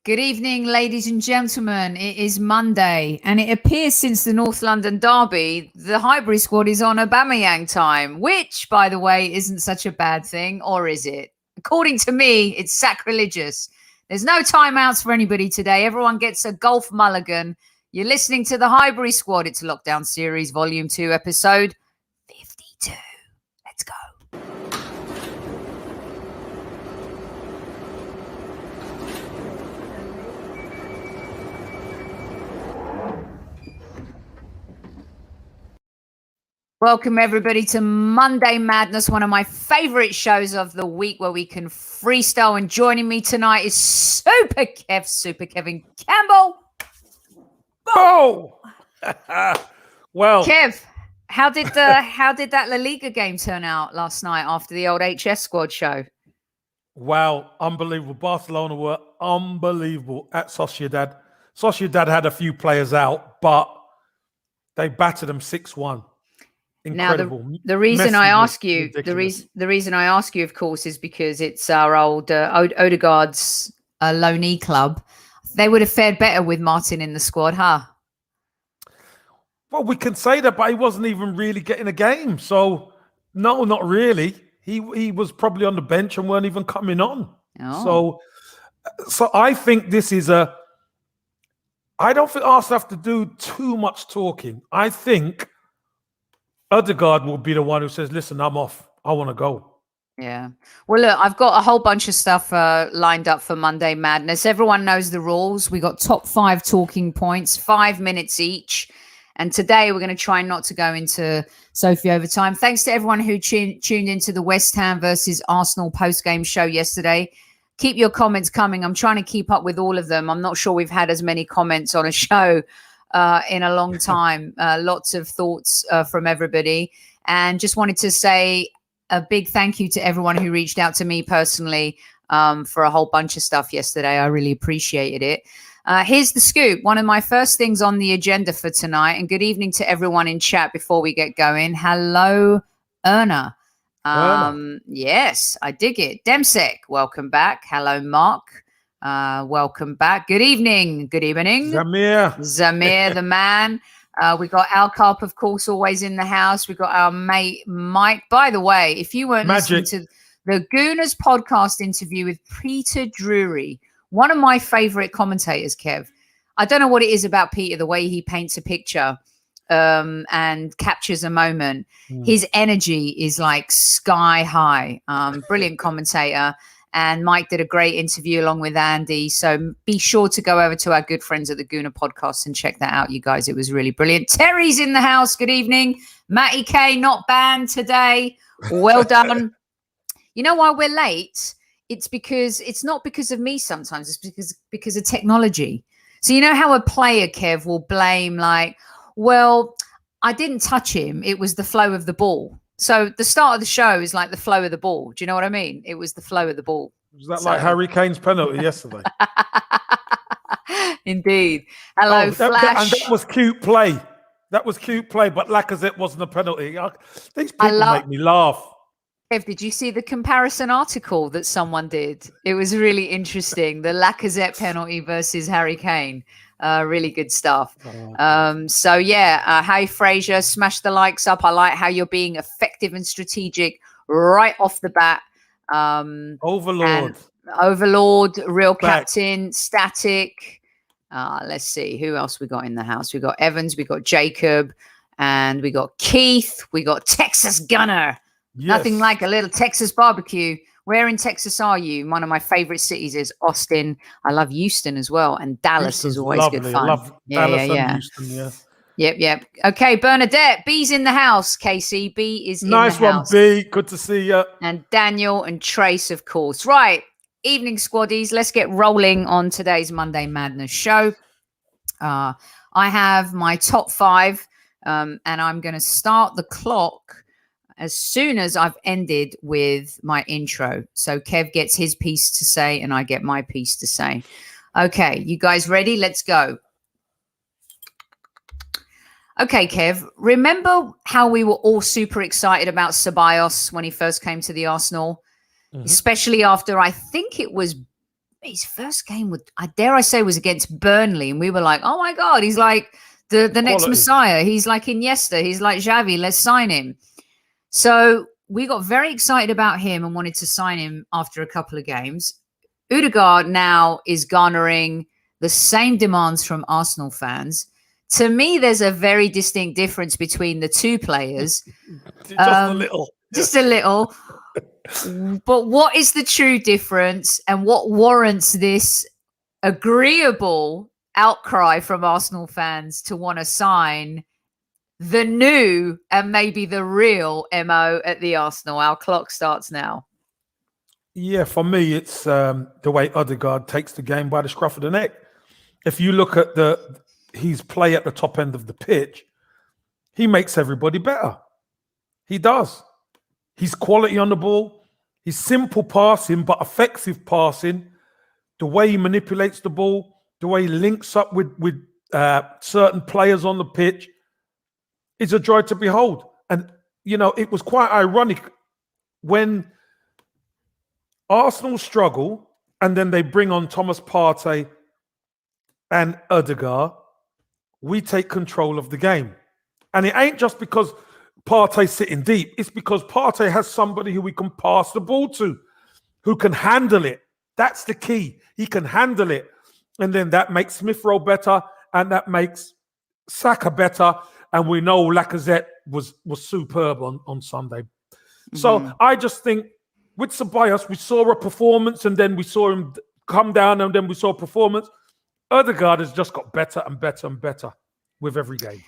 Good evening, ladies and gentlemen. It is Monday, and it appears since the North London derby, the Highbury squad is on Aubameyang time, which, by the way, isn't such a bad thing, or is it? According to me, it's sacrilegious. There's no timeouts for anybody today. Everyone gets a golf mulligan. You're listening to the Highbury squad. It's Lockdown Series, Volume 2, Episode 52. Let's go. Welcome, everybody, to Monday Madness, one of my favorite shows of the week where we can freestyle. And joining me tonight is Super Kevin Campbell. Oh! Well, Kev, how did that La Liga game turn out last night after the old HS squad show? wow, unbelievable. Barcelona were unbelievable at Sociedad. Sociedad had a few players out, but they battered them 6-1. Incredible. Now, the reason I ask you, the reason I ask you, of course, is because it's our old Odegaard's loanee club. They would have fared better with Martin in the squad, huh? Well, we can say that, but he wasn't even really getting a game. So, no, not really. He was probably on the bench and weren't even coming on. Oh. So I think this is I don't think Arsenal have to do too much talking. I think Ødegaard will be the one who says, listen, I'm off. I want to go. Yeah. Well, look, I've got a whole bunch of stuff lined up for Monday Madness. Everyone knows the rules. We got top 5 talking points, 5 minutes each. And today we're going to try not to go into Sophie overtime. Thanks to everyone who tuned into the West Ham versus Arsenal post-game show yesterday. Keep your comments coming. I'm trying to keep up with all of them. I'm not sure we've had as many comments on a show in a long time. Lots of thoughts from everybody. And just wanted to say a big thank you to everyone who reached out to me personally for a whole bunch of stuff yesterday. I really appreciated it. Here's the scoop. One of my first things on the agenda for tonight, and good evening to everyone in chat before we get going. Hello, Erna. Yes, I dig it. Demsek, welcome back. Hello, Mark. Welcome back. Good evening. Good evening. Zamir, the man. We got Al Carp, of course, always in the house. We got our mate Mike. By the way, if you weren't listening to the Gooners podcast interview with Peter Drury, one of my favorite commentators, Kev. I don't know what it is about Peter, the way he paints a picture and captures a moment. His energy is like sky high. Brilliant commentator. And Mike did a great interview along with Andy. So be sure to go over to our good friends at the Gooner podcast and check that out, you guys. It was really brilliant. Terry's in the house. Good evening. Matty K, not banned today. Well done. You know why we're late? It's not because of me sometimes. It's because of technology. So you know how a player, Kev, will blame like, well, I didn't touch him. It was the flow of the ball. So the start of the show is like the flow of the ball. Do you know what I mean? It was the flow of the ball. Was that like Harry Kane's penalty yesterday? Indeed. Hello, Flash. And that was cute play. That was cute play, but Lacazette wasn't a penalty. These people make me laugh. Kev, did you see the comparison article that someone did? It was really interesting. The Lacazette penalty versus Harry Kane. Really good stuff. So yeah, hey Fraser, smash the likes up. I like how you're being effective and strategic right off the bat. Overlord, real captain, static. Let's see who else we got in the house. We got Evans, we got Jacob, and we got Keith. We got Texas Gunner. Yes. Nothing like a little Texas barbecue. Where in Texas are you? One of my favorite cities is Austin. I love Houston as well. And Dallas is always lovely. Good fun. I love Dallas and Houston, yeah. Yep. Okay, Bernadette, B's in the house, Casey. B is in the house. Nice one, B. Good to see you. And Daniel and Trace, of course. Right, evening squaddies. Let's get rolling on today's Monday Madness show. I have my top 5, and I'm going to start the clock as soon as I've ended with my intro. So Kev gets his piece to say and I get my piece to say. Okay, you guys ready? Let's go. Okay, Kev, remember how we were all super excited about Ceballos when he first came to the Arsenal? Especially after I think it was his first game would, I dare I say, was against Burnley, and we were like, oh my God, he's like the next Messiah. He's like Iniesta. He's like Xavi. Let's sign him. So we got very excited about him and wanted to sign him after a couple of games. Ødegaard now is garnering the same demands from Arsenal fans. To me, there's a very distinct difference between the two players. Just a little. Just a little. But what is the true difference, and what warrants this agreeable outcry from Arsenal fans to want to sign the new and maybe the real MO at the Arsenal? Our clock starts now. Yeah, for me, it's the way Odegaard takes the game by the scruff of the neck. If you look at his play at the top end of the pitch, he makes everybody better. He does. His quality on the ball, his simple passing but effective passing, the way he manipulates the ball, the way he links up with certain players on the pitch, is a joy to behold. And, it was quite ironic when Arsenal struggle and then they bring on Thomas Partey and Ødegaard, we take control of the game. And it ain't just because Partey's sitting deep. It's because Partey has somebody who we can pass the ball to, who can handle it. That's the key. He can handle it. And then that makes Smith Rowe better, and that makes Xhaka better. And we know Lacazette was superb on Sunday. Mm-hmm. So I just think with Ceballos, we saw a performance, and then we saw him come down, and then we saw a performance. Ødegaard has just got better and better and better with every game.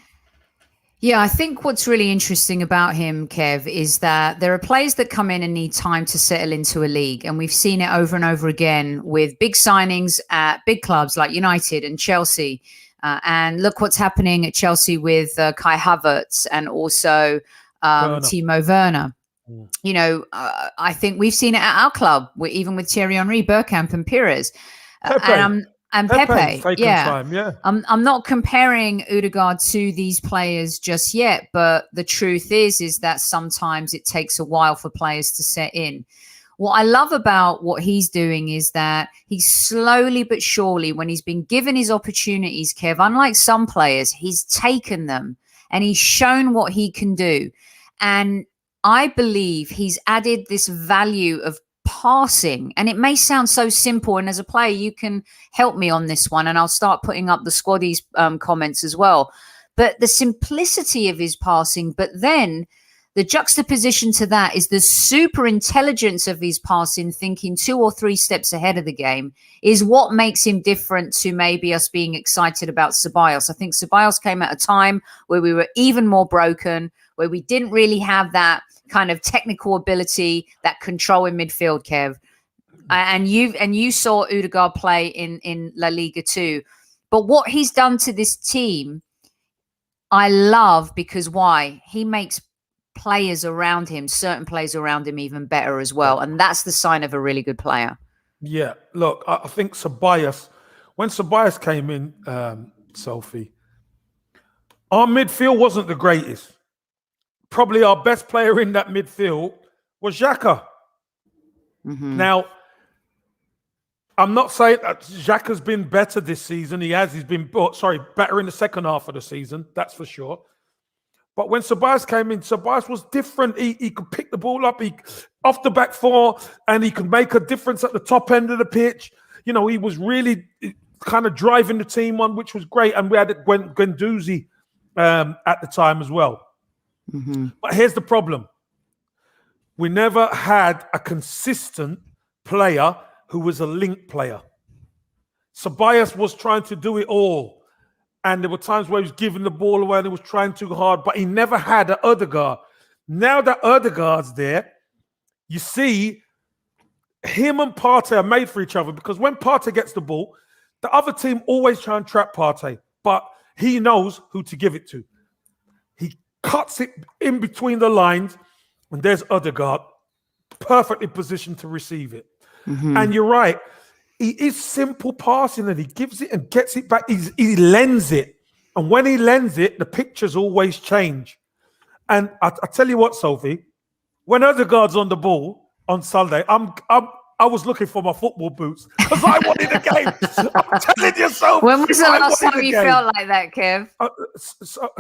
Yeah, I think what's really interesting about him, Kev, is that there are players that come in and need time to settle into a league. And we've seen it over and over again with big signings at big clubs like United and Chelsea. And look what's happening at Chelsea with Kai Havertz and also Timo Werner. I think we've seen it at our club, even with Thierry Henry, Bergkamp and Pires. And Pepe. Yeah. I'm not comparing Ødegaard to these players just yet, but the truth is that sometimes it takes a while for players to set in. What I love about what he's doing is that he's slowly but surely, when he's been given his opportunities, Kev, unlike some players, he's taken them and he's shown what he can do. And I believe he's added this value of passing, and it may sound so simple, and as a player you can help me on this one, and I'll start putting up the squaddies comments as well, but the simplicity of his passing, but then the juxtaposition to that is the super intelligence of his passing, thinking 2 or 3 steps ahead of the game, is what makes him different to maybe us being excited about Ceballos. I think Ceballos came at a time where we were even more broken, where we didn't really have that kind of technical ability, that control in midfield, Kev. And you saw Ødegaard play in La Liga too. But what he's done to this team, I love, because why? He makes players around him, certain players around him, even better as well. And that's the sign of a really good player. Yeah, look, I think Ceballos, when Ceballos came in, Sophie, our midfield wasn't the greatest. Probably our best player in that midfield was Xhaka. Mm-hmm. Now, I'm not saying that Xhaka's been better this season. He's been better in the second half of the season, that's for sure. But when Ceballos came in, Ceballos was different. He could pick the ball up off the back four, and he could make a difference at the top end of the pitch. He was really kind of driving the team on, which was great. And we had Guendouzi at the time as well. Mm-hmm. But here's the problem. We never had a consistent player who was a link player. Ceballos was trying to do it all. And there were times where he was giving the ball away and he was trying too hard, but he never had an Ødegaard. Now that Ødegaard's there, you see him and Partey are made for each other, because when Partey gets the ball, the other team always try and trap Partey, but he knows who to give it to. He cuts it in between the lines, and there's Ødegaard, perfectly positioned to receive it. Mm-hmm. And you're right. He is simple passing, and he gives it and gets it back. He lends it. And when he lends it, the pictures always change. And I tell you what, Sophie, when Ødegaard's on the ball on Sunday, I'm I was looking for my football boots because I wanted a game. I'm telling you, Sophie. When was the last time you felt like that, Kev?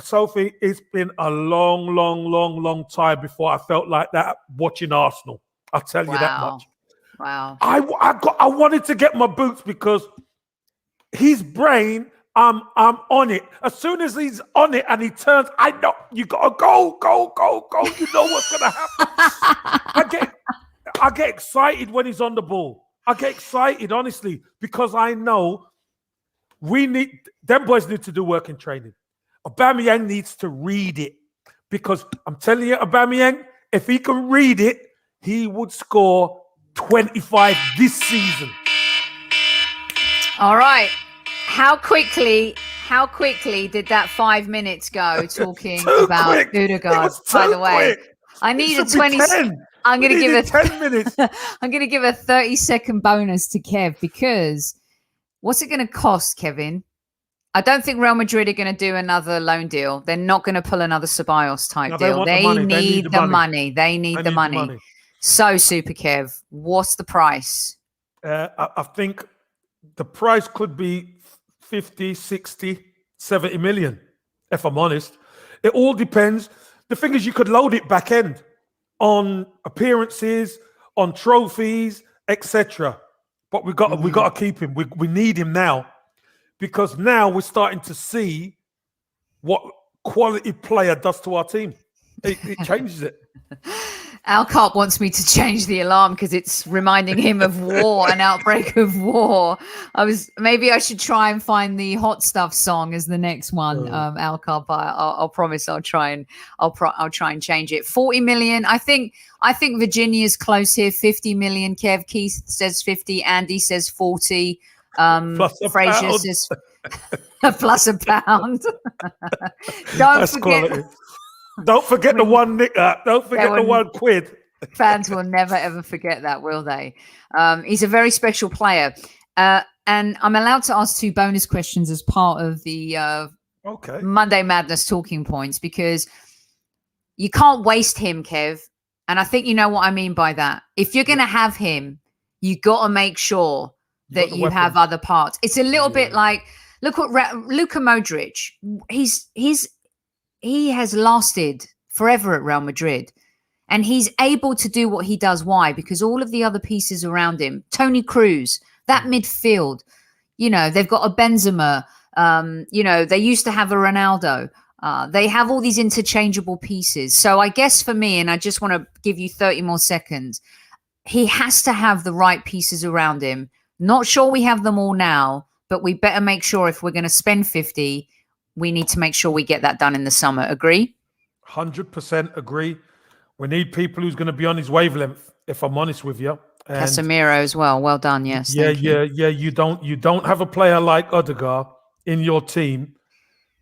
Sophie, it's been a long time before I felt like that watching Arsenal. I'll tell you that much. Wow. I wanted to get my boots because his brain, I'm on it. As soon as he's on it and he turns, I know you gotta go. You know what's gonna happen. I get excited when he's on the ball. I get excited, honestly, because I know them boys need to do work in training. Aubameyang needs to read it because I'm telling you, Aubameyang, if he can read it, he would score 25 this season. All right. How quickly did that 5 minutes go talking about Ødegaard, by the way? I need a 20. I'm going to give 10 minutes. I'm going to give a 30-second bonus to Kev because what's it going to cost, Kevin? I don't think Real Madrid are going to do another loan deal. They're not going to pull another Ceballos type deal. They need the money. They need the money. So, Super Kev, what's the price? I think the price could be 50, 60, 70 million, if I'm honest. It all depends. The thing is, you could load it back end on appearances, on trophies, etc. But we got to keep him. We need him now because now we're starting to see what quality player does to our team. It changes it. Alcott wants me to change the alarm because it's reminding him of war, an outbreak of war. Maybe I should try and find the Hot Stuff song as the next one. Alcott, I'll promise I'll try and change it. 40 million. I think Virginia's close here. 50 million. Kev, Keith says 50. Andy says 40. Fraser says plus a pound. Don't forget the one nick up. Don't forget the £1. Fans will never, ever forget that, will they? He's a very special player. And I'm allowed to ask 2 bonus questions as part of the Monday Madness talking points because you can't waste him, Kev. And I think you know what I mean by that. If you're going to have him, you got to make sure that you have other parts. It's a little bit like, look what Luka Modric, he has lasted forever at Real Madrid and he's able to do what he does. Why? Because all of the other pieces around him, Toni Kroos, that midfield, they've got a Benzema, they used to have a Ronaldo. They have all these interchangeable pieces. So I guess for me, and I just want to give you 30 more seconds, he has to have the right pieces around him. Not sure we have them all now, but we better make sure if we're going to spend 50, we need to make sure we get that done in the summer. Agree? 100% agree. We need people who's going to be on his wavelength, if I'm honest with you. And Casemiro as well. Well done. Yes. Yeah. You don't have a player like Odegaard in your team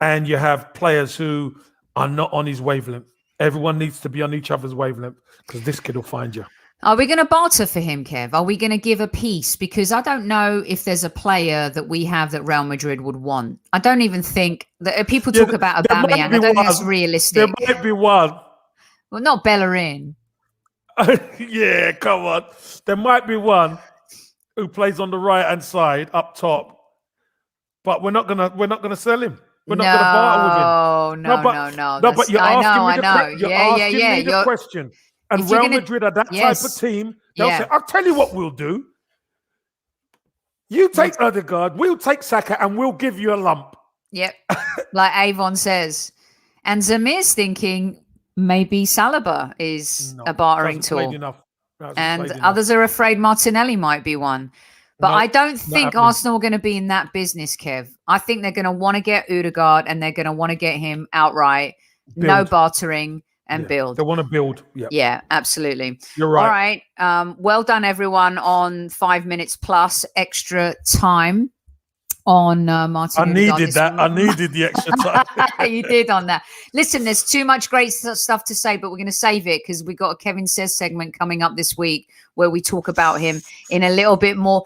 and you have players who are not on his wavelength. Everyone needs to be on each other's wavelength because this kid will find you. Are we going to barter for him, Kev? Are we going to give a piece? Because I don't know if there's a player that we have that Real Madrid would want. I don't even think that people talk about Aubameyang. I don't think that's realistic. There might be one. Well, not Bellerin. Yeah, come on. There might be one who plays on the right-hand side up top, but we're not gonna sell him. We're not gonna barter with him. No, but you're asking me the question. And Real Madrid are that type of team. They'll say, I'll tell you what we'll do. You take Ødegaard, we'll take Xhaka, and we'll give you a lump. Yep. Like Avon says. And Zamir's thinking maybe Saliba is a bartering tool. And others are afraid Martinelli might be one. But I don't think Arsenal are going to be in that business, Kev. I think they're going to want to get Ødegaard and they're going to want to get him outright. Build. No bartering. And build. They want to build. Yeah, absolutely. You're right. All right. Well done, everyone, on 5 minutes plus extra time on Martin. I needed that. I needed the extra time. You did on that. Listen, there's too much great stuff to say, but we're going to save it because we've got a Kevin Says segment coming up this week where we talk about him in a little bit more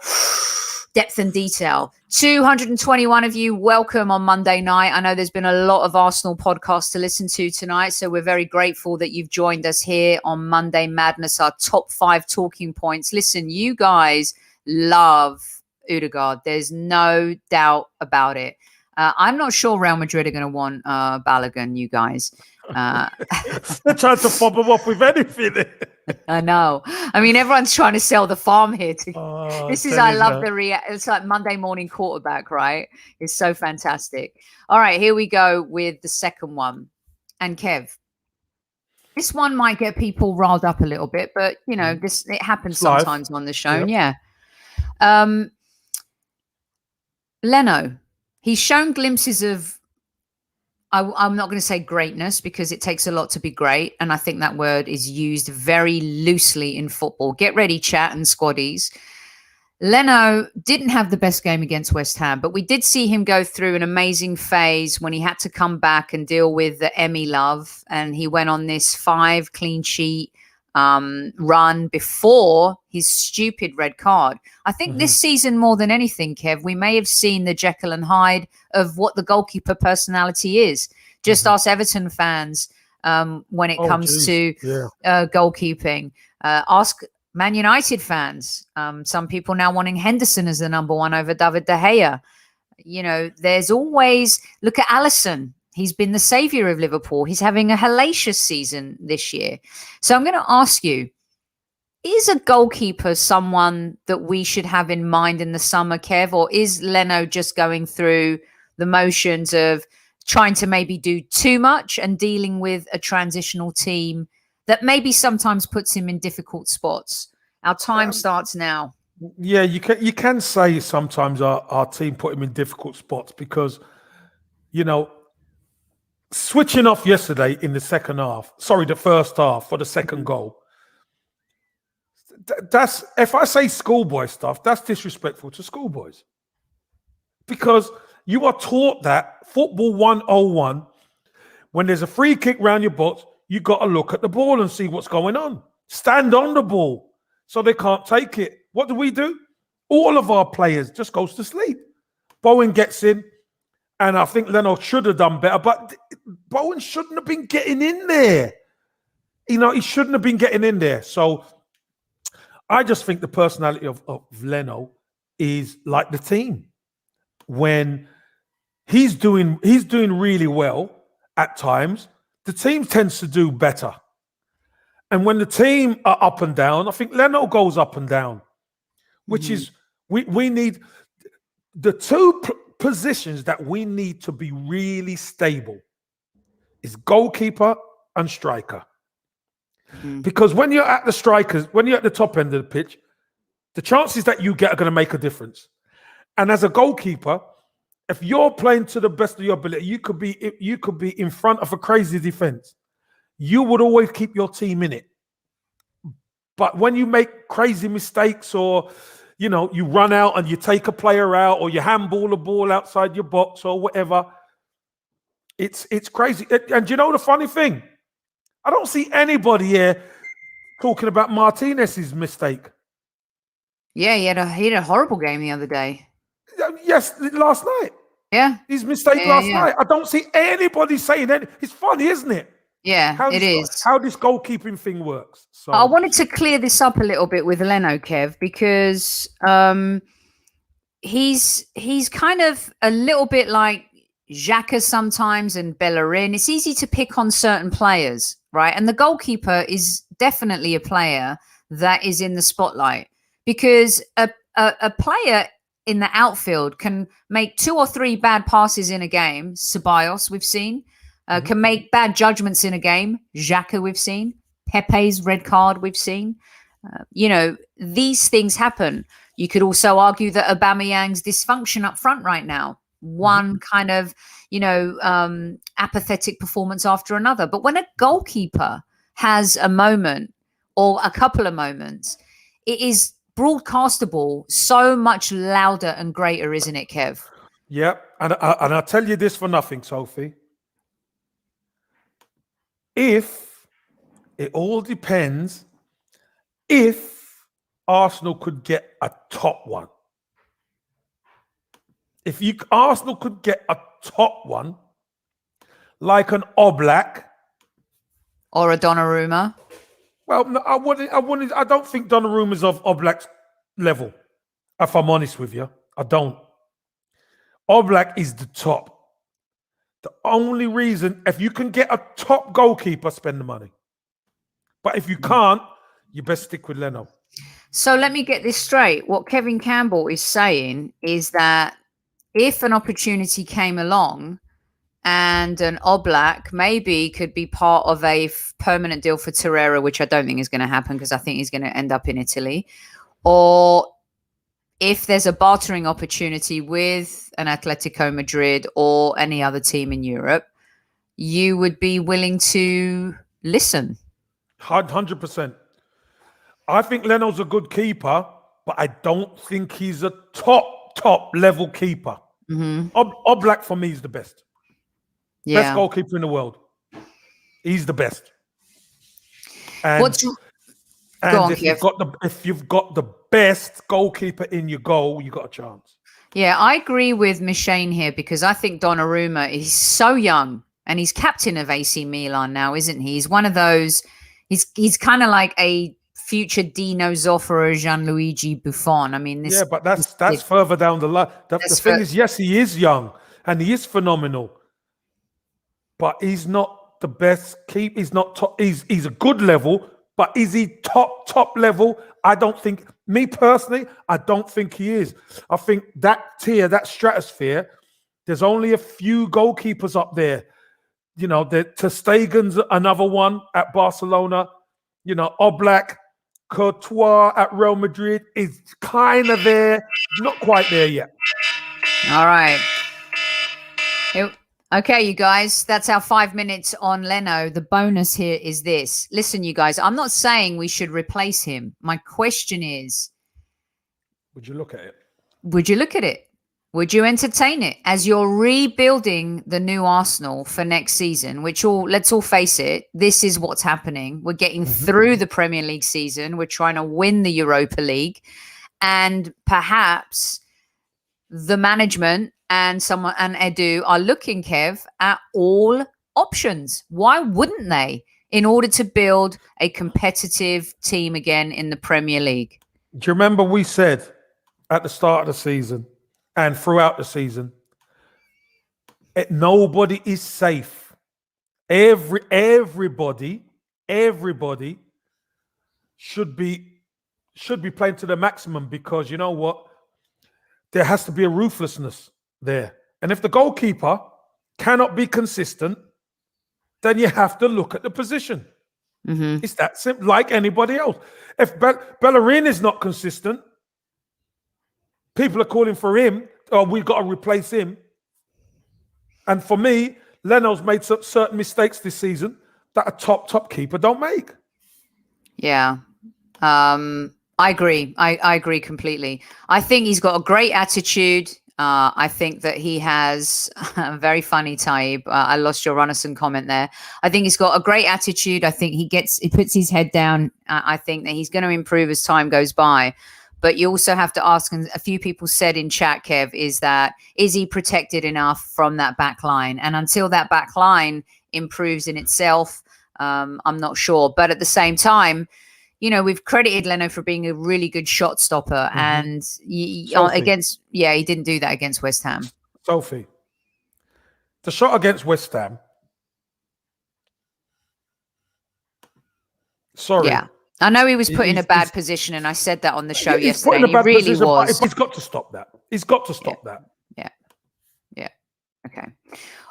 depth and detail. 221 of you, welcome on Monday night. I know there's been a lot of Arsenal podcasts to listen to tonight, so we're very grateful that you've joined us here on Monday Madness, our top 5 talking points. Listen, you guys love Ødegaard. There's no doubt about it. I'm not sure Real Madrid are going to want Balogun, you guys. They're trying to fob him up with anything. I know. I mean, everyone's trying to sell the farm here. I love it's like Monday morning quarterback, right? It's so fantastic. All right, here we go with the second one. And Kev, this one might get people riled up a little bit, but you know, it happens sometimes on the show. Yeah. Leno, he's shown glimpses of, I'm not going to say greatness because it takes a lot to be great. And I think that word is used very loosely in football. Get ready, chat and squaddies. Leno didn't have the best game against West Ham, but we did see him go through an amazing phase when he had to come back and deal with the Emmy love. And he went on this 5 clean sheet run before his stupid red card. I think this season, more than anything, Kev, we may have seen the Jekyll and Hyde of what the goalkeeper personality is. Just ask Everton fans when it comes to goalkeeping. Ask Man United fans. Some people now wanting Henderson as the number 1 over David De Gea. You know, there's always, look at Alisson. He's been the savior of Liverpool. He's having a hellacious season this year. So I'm going to ask you, is a goalkeeper someone that we should have in mind in the summer, Kev? Or is Leno just going through the motions of trying to maybe do too much and dealing with a transitional team that maybe sometimes puts him in difficult spots? Our time starts now. Yeah, you can say sometimes our team put him in difficult spots because, you know, switching off yesterday in the first half for the second goal. That's, if I say schoolboy stuff, that's disrespectful to schoolboys. Because you are taught that football 101, when there's a free kick round your box, you got to look at the ball and see what's going on. Stand on the ball so they can't take it. What do? All of our players just goes to sleep. Bowen gets in, and I think Leno should have done better, but Bowen shouldn't have been getting in there. You know, he shouldn't have been getting in there. So I just think the personality of Leno is like the team. When he's doing really well at times, the team tends to do better. And when the team are up and down, I think Leno goes up and down, which is, we need the two positions that we need to be really stable is goalkeeper and striker. Because when you're at the strikers, when you're at the top end of the pitch, the chances that you get are going to make a difference. And as a goalkeeper, if you're playing to the best of your ability, you could be in front of a crazy defense. You would always keep your team in it. But when you make crazy mistakes, or you know, you run out and you take a player out, or you handball a ball outside your box or whatever, it's crazy. And you know the funny thing? I don't see anybody here talking about Martinez's mistake. Yeah, he had a horrible game the other day. Yes, last night. Yeah. His mistake last night. I don't see anybody saying that. It's funny, isn't it? Yeah, it is. How this goalkeeping thing works. So I wanted to clear this up a little bit with Leno, Kev, because he's kind of a little bit like Xhaka sometimes and Bellerin. It's easy to pick on certain players, right? And the goalkeeper is definitely a player that is in the spotlight, because a player in the outfield can make 2 or 3 bad passes in a game. Ceballos, we've seen. Can make bad judgments in a game. Xhaka, we've seen. Pepe's red card, we've seen. You know, these things happen. You could also argue that Aubameyang's dysfunction up front right now. One kind of, you know, apathetic performance after another. But when a goalkeeper has a moment or a couple of moments, it is broadcastable so much louder and greater, isn't it, Kev? Yeah, and I'll tell you this for nothing, Sophie. If it all depends if Arsenal could get a top one. If Arsenal could get a top one, like an Oblak or a Donnarumma. Well, no, I don't think Donnarumma's of Oblak's level. If I'm honest with you, I don't. Oblak is the top. The only reason, if you can get a top goalkeeper, spend the money. But if you can't, you best stick with Leno. So let me get this straight. What Kevin Campbell is saying is that if an opportunity came along and an Oblak maybe could be part of a permanent deal for Torreira, which I don't think is going to happen because I think he's going to end up in Italy, or if there's a bartering opportunity with an Atletico Madrid or any other team in Europe, you would be willing to listen. 100%. I think Leno's a good keeper, but I don't think he's a top level keeper. Oblak for me is the best. Yeah. Best goalkeeper in the world. He's the best. And if you've got the best goalkeeper in your goal, you got a chance. Yeah, I agree with Mishane here because I think Donnarumma is so young and he's captain of AC Milan now, isn't he? He's one of those. He's kind of like a future Dino Zoff or a Gianluigi Buffon. I mean, but that's further down the line. The thing is, yes, he is young and he is phenomenal, but he's not the best keeper. He's not top. He's a good level, but is he top level? I don't think. Me personally, I don't think he is. I think that tier, that stratosphere, there's only a few goalkeepers up there. You know, Ter Stegen's another one at Barcelona. You know, Oblak, Courtois at Real Madrid is kind of there, not quite there yet. All right. Okay, you guys, that's our 5 minutes on Leno. The bonus here is this. Listen, you guys, I'm not saying we should replace him. My question is, would you look at it? Would you look at it? Would you entertain it as you're rebuilding the new Arsenal for next season, which let's all face it, this is what's happening. We're getting through the Premier League season. We're trying to win the Europa League. And perhaps the management and Edu are looking, Kev, at all options. Why wouldn't they? In order to build a competitive team again in the Premier League. Do you remember we said at the start of the season and throughout the season, nobody is safe. Everybody should be playing to the maximum because you know what? There has to be a ruthlessness there. And if the goalkeeper cannot be consistent, then you have to look at the position. It's that simple, like anybody else. If Bellerin is not consistent, people are calling for him, or we've got to replace him. And for me, Leno's made certain mistakes this season that a top keeper don't make. Yeah. I agree. I agree completely. I think he's got a great attitude. I think that he has a very funny type. I lost your Runnison comment there. I think he's got a great attitude. I think he puts his head down. I think that he's going to improve as time goes by. But you also have to ask, and a few people said in chat, Kev, is he protected enough from that back line? And until that back line improves in itself, I'm not sure. But at the same time, you know, we've credited Leno for being a really good shot stopper. And he didn't do that against West Ham. Sophie, the shot against West Ham. Sorry. Yeah. I know he was put in a bad position, and I said that on the show yesterday. He really was. He's got to stop that. He's got to stop that. Yeah. Okay.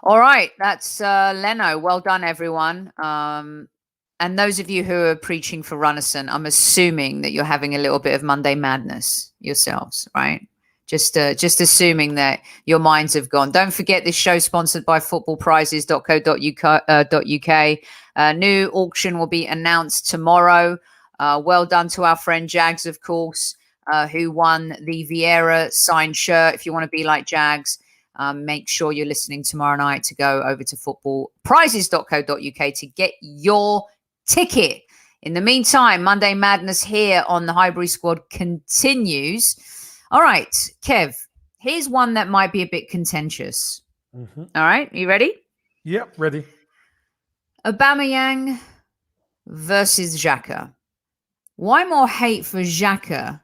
All right. That's Leno. Well done, everyone. And those of you who are preaching for Runnison, I'm assuming that you're having a little bit of Monday madness yourselves, right? Just assuming that your minds have gone. Don't forget this show sponsored by footballprizes.co.uk. New auction will be announced tomorrow. Well done to our friend Jags, of course, who won the Vieira signed shirt. If you want to be like Jags, make sure you're listening tomorrow night to go over to footballprizes.co.uk to get your ticket. In the meantime, Monday Madness here on the Highbury Squad continues. All right, Kev, Here's one that might be a bit contentious. Mm-hmm. All right, you ready? Yep, ready. Aubameyang versus Xhaka. Why more hate for Xhaka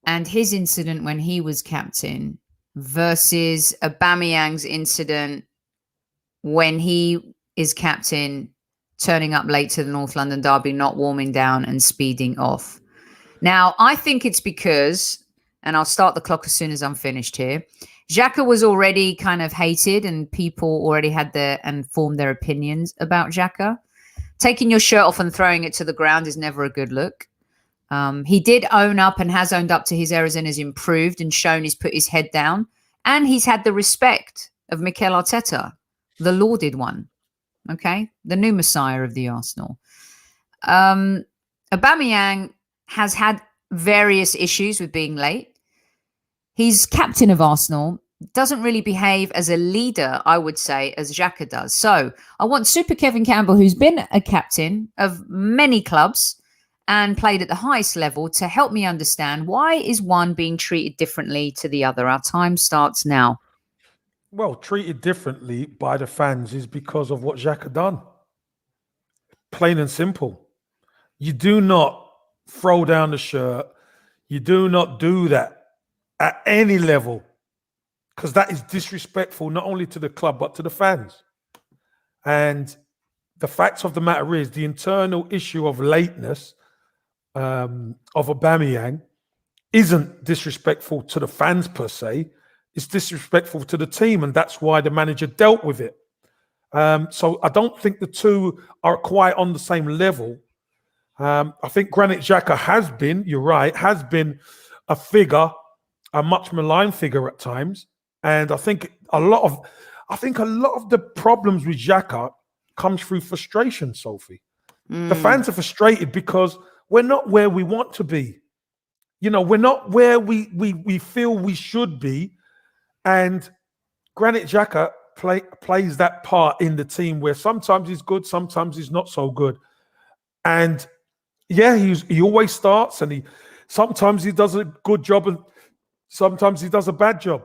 and his incident when he was captain versus Aubameyang's incident when he is captain, turning up late to the North London derby, not warming down and speeding off? Now, I think it's because, and I'll start the clock as soon as I'm finished here, Xhaka was already kind of hated and people already had formed their opinions about Xhaka. Taking your shirt off and throwing it to the ground is never a good look. He did own up and has owned up to his errors and has improved and shown he's put his head down. And he's had the respect of Mikel Arteta, the lauded one, okay? The new messiah of the Arsenal. Aubameyang has had various issues with being late. He's captain of Arsenal, doesn't really behave as a leader, I would say, as Xhaka does. So I want Super Kevin Campbell, who's been a captain of many clubs and played at the highest level, to help me understand why is one being treated differently to the other. Our time starts now. Well, treated differently by the fans is because of what Xhaka done. Plain and simple. You do not throw down the shirt. You do not do that at any level, because that is disrespectful not only to the club but to the fans. And the fact of the matter is, the internal issue of lateness of Aubameyang isn't disrespectful to the fans per se. It's disrespectful to the team, and that's why the manager dealt with it. So I don't think the two are quite on the same level. I think Granit Xhaka has been, you're right, has been a figure, a much maligned figure at times. And I think a lot of the problems with Xhaka comes through frustration, Sophie. The fans are frustrated because we're not where we want to be. You know, we're not where we feel we should be. And Granit Xhaka plays that part in the team where sometimes he's good, sometimes he's not so good. And yeah, he always starts, and sometimes he does a good job and sometimes he does a bad job.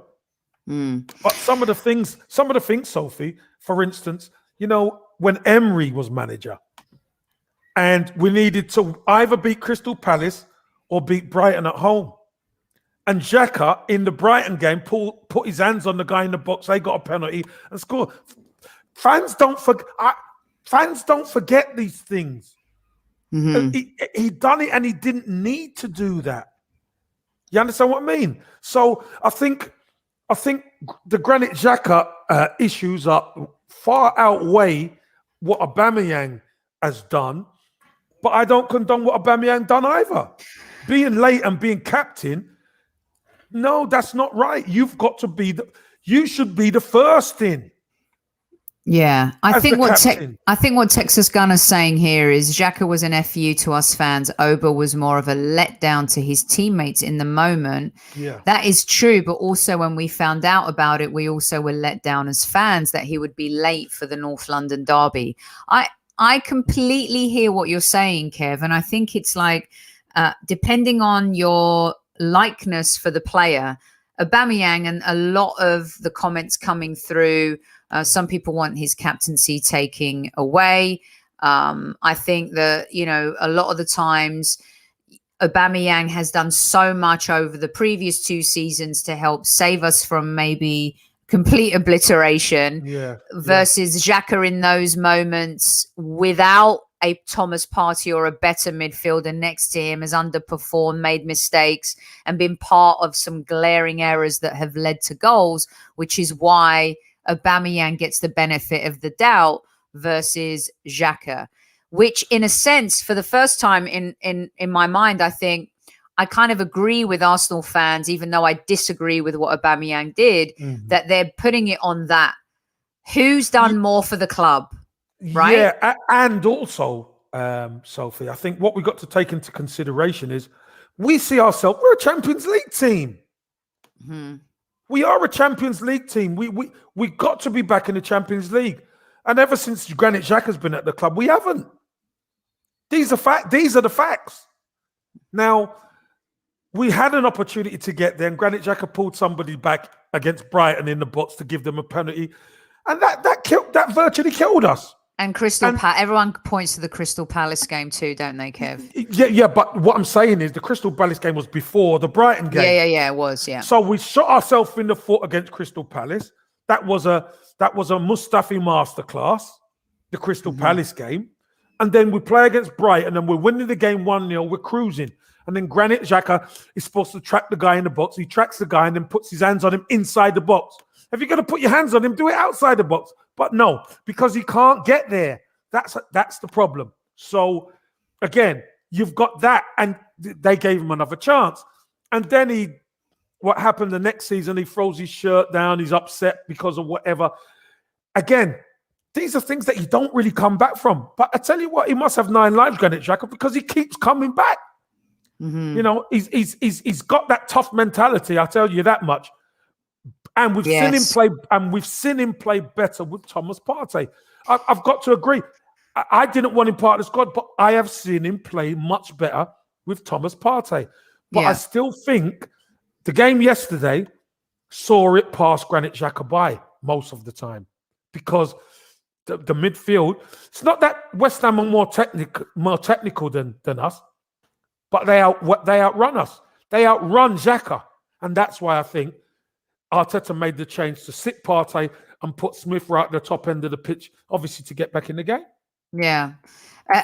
But some of the things, Sophie, for instance, you know, when Emery was manager and we needed to either beat Crystal Palace or beat Brighton at home, and Xhaka in the Brighton game put his hands on the guy in the box, they got a penalty and scored. Fans don't forget these things. He done it and he didn't need to do that. You understand what I mean? So I think the Granit Xhaka issues are far outweigh what Aubameyang has done, but I don't condone what Aubameyang done either. Being late and being captain, no, that's not right. You've got to be you should be the first in. Yeah, I think what Texas Gunner's saying here is Xhaka was an FU to us fans. Oba was more of a letdown to his teammates in the moment. Yeah, that is true. But also when we found out about it, we also were let down as fans that he would be late for the North London derby. I completely hear what you're saying, Kev, and I think it's like depending on your likeness for the player, Aubameyang, and a lot of the comments coming through. Some people want his captaincy taking away. I think that, you know, a lot of the times Aubameyang has done so much over the previous 2 seasons to help save us from maybe complete obliteration versus Xhaka in those moments without a Thomas Partey or a better midfielder next to him has underperformed, made mistakes, and been part of some glaring errors that have led to goals, which is why Aubameyang gets the benefit of the doubt versus Xhaka, which in a sense, for the first time in my mind, I think I kind of agree with Arsenal fans, even though I disagree with what Aubameyang did, that they're putting it on that. Who's done more for the club, right? Yeah, and also, Sophie, I think what we've got to take into consideration is we see ourselves, we're a Champions League team. We are a Champions League team. We got to be back in the Champions League. And ever since Granit Xhaka's been at the club, we haven't. These are the facts. Now, we had an opportunity to get there, and Granit Xhaka pulled somebody back against Brighton in the box to give them a penalty, and that virtually killed us. And everyone points to the Crystal Palace game too, don't they, Kev? Yeah. But what I'm saying is the Crystal Palace game was before the Brighton game. Yeah, it was. Yeah. So we shot ourselves in the foot against Crystal Palace. That was a Mustafi masterclass, the Crystal Palace game. And then we play against Brighton and we're winning the game 1-0. We're cruising. And then Granit Xhaka is supposed to track the guy in the box. He tracks the guy and then puts his hands on him inside the box. If you're going to put your hands on him, do it outside the box. But no, because he can't get there. That's the problem. So, again, you've got that. And they gave him another chance. And then what happened the next season, he throws his shirt down. He's upset because of whatever. Again, these are things that you don't really come back from. But I tell you what, he must have 9 lives, Granit Xhaka, because he keeps coming back. You know, he's got that tough mentality. I'll tell you that much. And we've seen him play. And we've seen him play better with Thomas Partey. I've got to agree. I didn't want him part of the squad, but I have seen him play much better with Thomas Partey. But I still think the game yesterday saw it pass Granit Xhaka by most of the time because the midfield. It's not that West Ham are more technical than us. But they outrun us. They outrun Xhaka. And that's why I think Arteta made the change to sit Partey and put Smith right at the top end of the pitch, obviously to get back in the game. Yeah.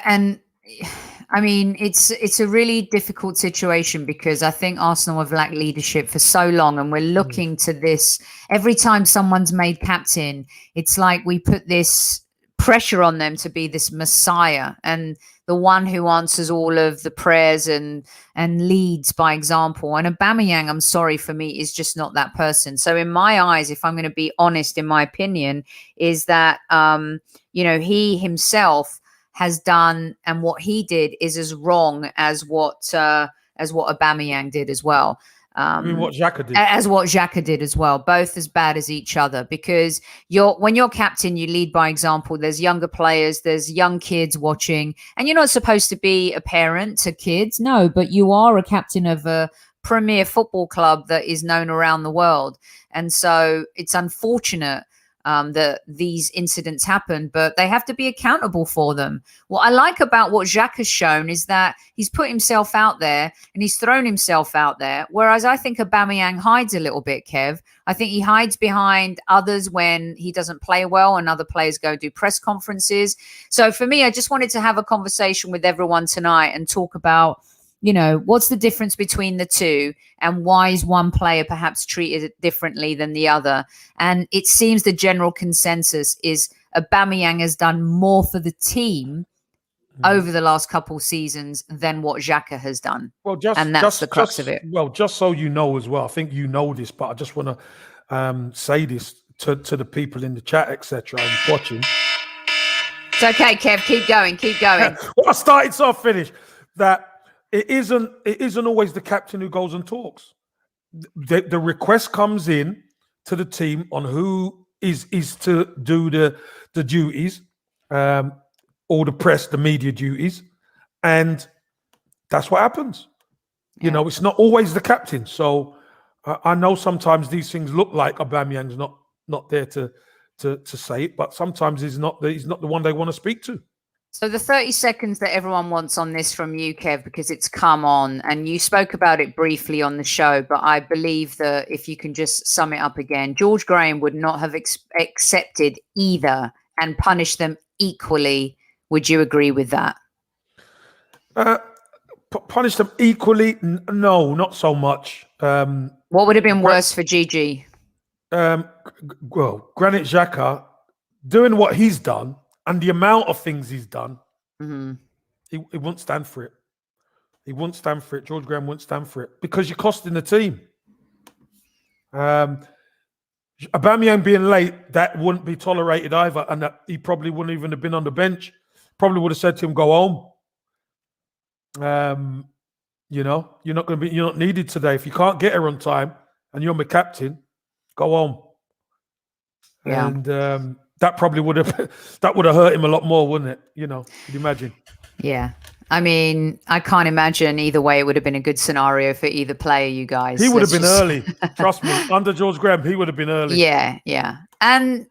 And I mean, it's a really difficult situation because I think Arsenal have lacked leadership for so long. And we're looking to this. Every time someone's made captain, it's like we put this pressure on them to be this messiah and the one who answers all of the prayers and leads by example. And Aubameyang, I'm sorry, for me, is just not that person. So in my eyes, if I'm going to be honest, in my opinion, is that, he himself has done, and what he did is as wrong as what Aubameyang did as well. I mean, what Xhaka did. As what Xhaka did as well, both as bad as each other, because when you're captain, you lead by example. There's younger players, there's young kids watching, and you're not supposed to be a parent to kids, no, but you are a captain of a premier football club that is known around the world. And so it's unfortunate that these incidents happen, but they have to be accountable for them. What I like about what Xhaka's shown is that he's put himself out there and he's thrown himself out there, whereas I think Aubameyang hides a little bit, Kev. I think he hides behind others when he doesn't play well and other players go do press conferences. So for me, I just wanted to have a conversation with everyone tonight and talk about, what's the difference between the two and why is one player perhaps treated differently than the other? And it seems the general consensus is Aubameyang has done more for the team over the last couple seasons than what Xhaka has done. Well, that's the crux of it. Well, just so you know as well, I think you know this, but I just want to say this to the people in the chat, etc. and watching. It's okay, Kev. Keep going. Well, I started, so I finished. That it isn't always the captain who goes and talks. The request comes in to the team on who is to do the duties, or the press, the media duties, and that's what happens. You know, it's not always the captain. So I know sometimes these things look like Aubameyang's not there to say it, but sometimes he's not the one they want to speak to. So the 30 seconds that everyone wants on this from you, Kev, because it's come on, and you spoke about it briefly on the show, but I believe that if you can just sum it up again, George Graham would not have accepted either and punished them equally. Would you agree with that? Punish them equally? No, not so much. What would have been worse for Gigi? Well, Granit Xhaka doing what he's done and the amount of things he's done, he won't stand for it. He won't stand for it. George Graham won't stand for it because you're costing the team. Aubameyang being late, that wouldn't be tolerated either, and that he probably wouldn't even have been on the bench. Probably would have said to him, "Go home." You're not needed today. If you can't get here on time and you're my captain, go home. Yeah. And that probably would have hurt him a lot more, wouldn't it? Could you imagine? Yeah. I mean, I can't imagine either way. It would have been a good scenario for either player, you guys. He would have been early. Trust me. Under George Graham, he would have been early. Yeah. And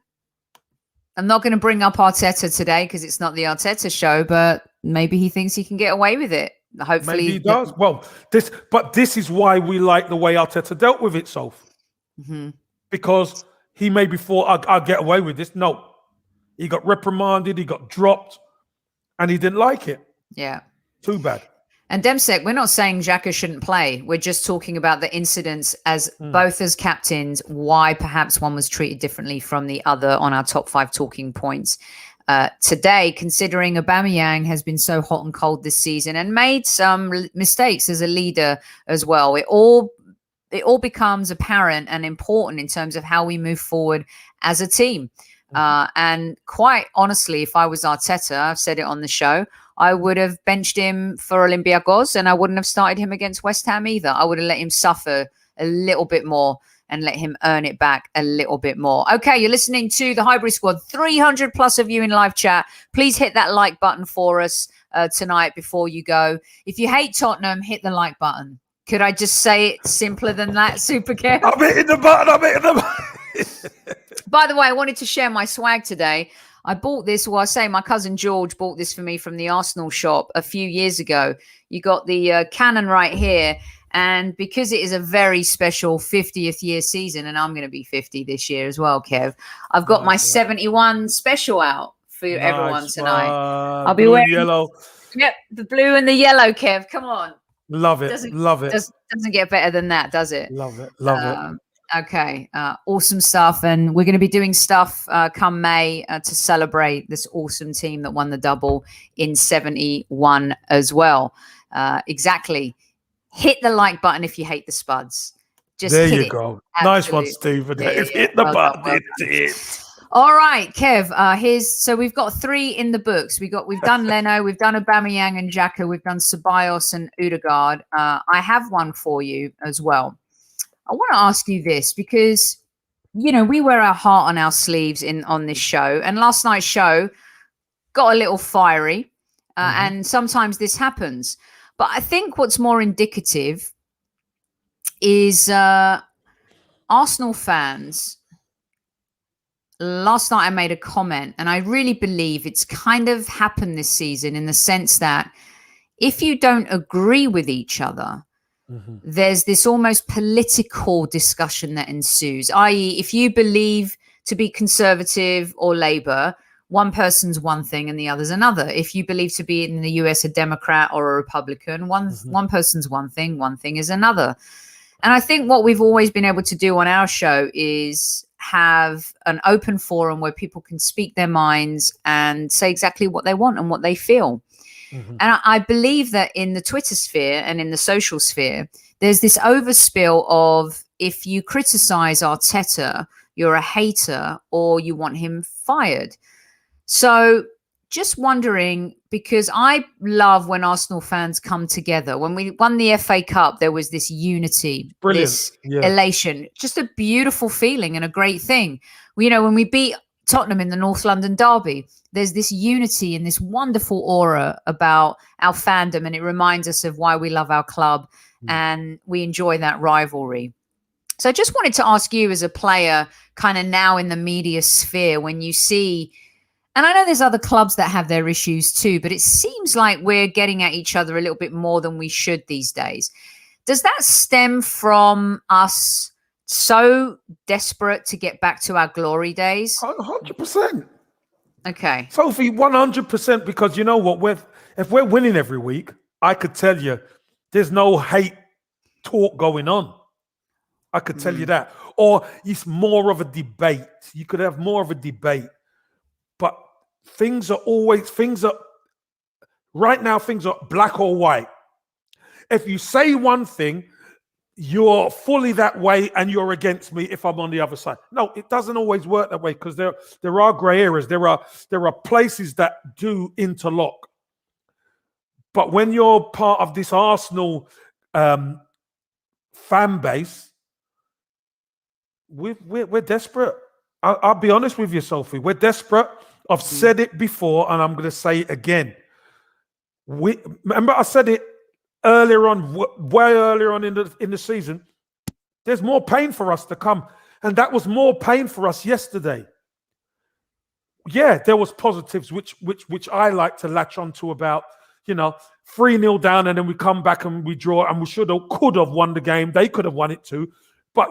I'm not going to bring up Arteta today because it's not the Arteta show, but maybe he thinks he can get away with it. Hopefully maybe he does. Well, this is why we like the way Arteta dealt with it, Soph. Because he maybe thought, I'll get away with this. No. He got reprimanded, he got dropped, and he didn't like it. Yeah. Too bad. And Demsek, we're not saying Xhaka shouldn't play. We're just talking about the incidents as both as captains, why perhaps one was treated differently from the other on our top 5 talking points. Today, considering Aubameyang has been so hot and cold this season and made some mistakes as a leader as well, it all becomes apparent and important in terms of how we move forward as a team. And quite honestly, if I was Arteta, I've said it on the show, I would have benched him for Olympiacos and I wouldn't have started him against West Ham either. I would have let him suffer a little bit more and let him earn it back a little bit more. Okay, you're listening to the Highbury Squad. 300 plus of you in live chat. Please hit that like button for us tonight before you go. If you hate Tottenham, hit the like button. Could I just say it simpler than that, Super Kev? I'm hitting the button. By the way, I wanted to share my swag today. I bought this, well, I say my cousin George bought this for me from the Arsenal shop a few years ago. You got the cannon right here. And because it is a very special 50th year season, and I'm going to be 50 this year as well, Kev, I've got my 71 special out for everyone tonight. I'll be wearing yellow. Yep, the blue and the yellow, Kev. Come on. Love it. Love it. Doesn't get better than that, does it? Love it. Love it. Okay, awesome stuff. And we're going to be doing stuff come May to celebrate this awesome team that won the double in 71 as well. Exactly. Hit the like button if you hate the Spuds. Just there hit you it. go. Absolutely. Nice one, Stephen. Hit the button. All right, Kev. So we've got 3 in the books. We've done Leno, we've done Aubameyang and Xhaka, we've done Ceballos and Ødegaard. I have one for you as well. I want to ask you this because, you know, we wear our heart on our sleeves on this show. And last night's show got a little fiery. And sometimes this happens. But I think what's more indicative is Arsenal fans. Last night I made a comment, and I really believe it's kind of happened this season in the sense that if you don't agree with each other, there's this almost political discussion that ensues, i.e. if you believe to be Conservative or Labour, one person's one thing and the other's another. If you believe to be in the US a Democrat or a Republican, one person's one thing is another. And I think what we've always been able to do on our show is have an open forum where people can speak their minds and say exactly what they want and what they feel. And I believe that in the Twitter sphere and in the social sphere, there's this overspill of if you criticize Arteta, you're a hater or you want him fired. So just wondering, because I love when Arsenal fans come together. When we won the FA Cup, there was this unity, this elation, just a beautiful feeling and a great thing. You know, when we beat Tottenham in the North London derby, there's this unity and this wonderful aura about our fandom, and it reminds us of why we love our club and we enjoy that rivalry. So I just wanted to ask you as a player kind of now in the media sphere, when you see, and I know there's other clubs that have their issues too, but it seems like we're getting at each other a little bit more than we should these days. Does that stem from us so desperate to get back to our glory days? 100%. Okay. Sophie, 100%, because you know what? If we're winning every week, I could tell you there's no hate talk going on. I could tell you that. Or it's more of a debate. You could have more of a debate. But right now, things are black or white. If you say one thing, you're fully that way and you're against me if I'm on the other side. No, it doesn't always work that way because there are grey areas. There are places that do interlock. But when you're part of this Arsenal fan base, we're desperate. I'll be honest with you, Sophie. We're desperate. I've said it before and I'm going to say it again. Remember I said it earlier on, way earlier on in the season. There's more pain for us to come, and that was more pain for us yesterday. Yeah, there was positives which I like to latch onto about, 3-0 down, and then we come back and we draw, and we could have won the game. They could have won it too, but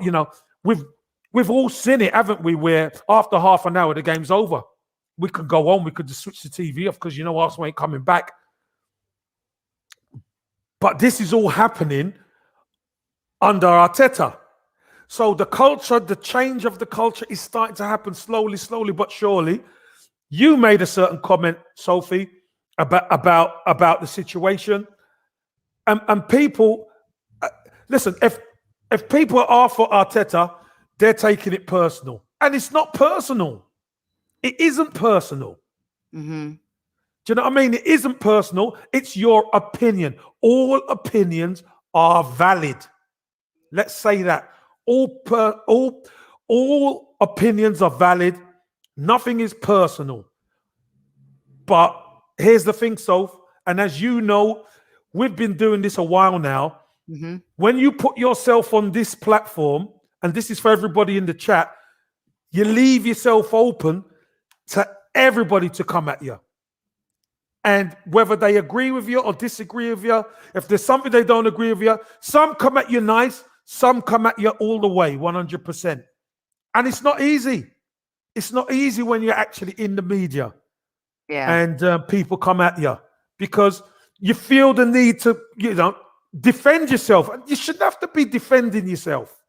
we've all seen it, haven't we? Where after half an hour the game's over, we could go on. We could just switch the TV off because Arsenal ain't coming back. But this is all happening under Arteta. So the culture, the change of the culture is starting to happen slowly but surely. You made a certain comment, Sophie, about the situation. And people, listen, if people are for Arteta, they're taking it personal. And it's not personal. It isn't personal. Mm-hmm. Do you know what I mean? It isn't personal. It's your opinion. All opinions are valid. Let's say that. All opinions are valid. Nothing is personal. But here's the thing, Soph, and as you know, we've been doing this a while now. Mm-hmm. When you put yourself on this platform, and this is for everybody in the chat, you leave yourself open to everybody to come at you. And whether they agree with you or disagree with you, if there's something they don't agree with you, some come at you nice, some come at you all the way, 100%. And it's not easy. It's not easy when you're actually in the media. Yeah. And people come at you because you feel the need to, defend yourself. You shouldn't have to be defending yourself.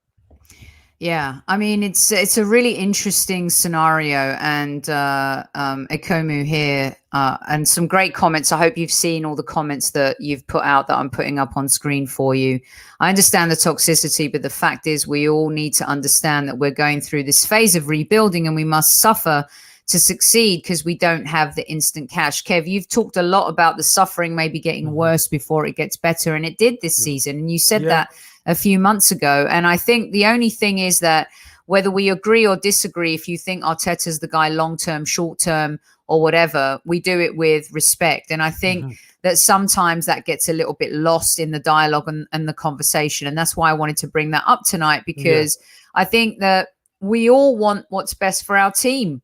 Yeah, I mean, it's a really interesting scenario, and Ekomu here, and some great comments. I hope you've seen all the comments that you've put out that I'm putting up on screen for you. I understand the toxicity, but the fact is we all need to understand that we're going through this phase of rebuilding, and we must suffer to succeed because we don't have the instant cash. Kev, you've talked a lot about the suffering maybe getting worse before it gets better, and it did this season, and you said that a few months ago. And I think the only thing is that whether we agree or disagree, if you think Arteta's the guy long-term, short-term, or whatever, we do it with respect. And I think that sometimes that gets a little bit lost in the dialogue and the conversation. And that's why I wanted to bring that up tonight, because I think that we all want what's best for our team.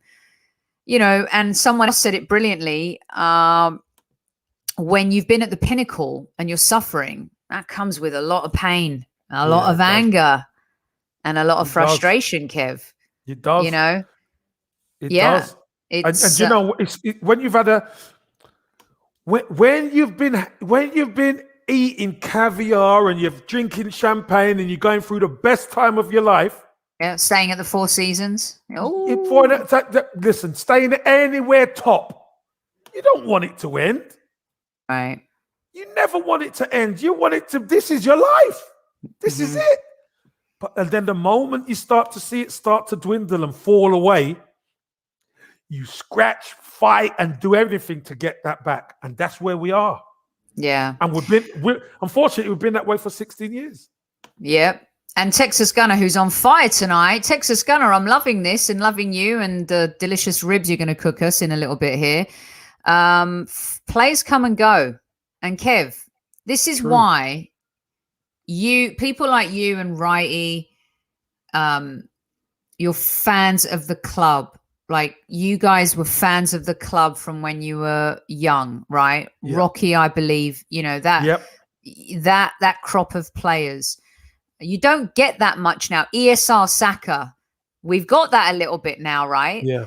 And someone said it brilliantly. When you've been at the pinnacle and you're suffering, that comes with a lot of pain, a lot of anger, and a lot of frustration, Kev. It does. It does. And when you've had when you've been eating caviar and you're drinking champagne and you're going through the best time of your life. Yeah, staying at the Four Seasons. Listen, staying anywhere top. You don't want it to end. Right. You never want it to end. You want it to, this is your life. This is it. And then the moment you start to see it start to dwindle and fall away, you scratch, fight, and do everything to get that back. And that's where we are. Yeah. And unfortunately, we've been that way for 16 years. Yep. And Texas Gunner, who's on fire tonight. Texas Gunner, I'm loving this and loving you and the delicious ribs you're going to cook us in a little bit here. Players come and go. And Kev, this is why people like you and Righty, you're fans of the club. Like, you guys were fans of the club from when you were young, right? Yep. Rocky, I believe, that crop of players. You don't get that much now. ESR Saka, we've got that a little bit now, right? Yeah.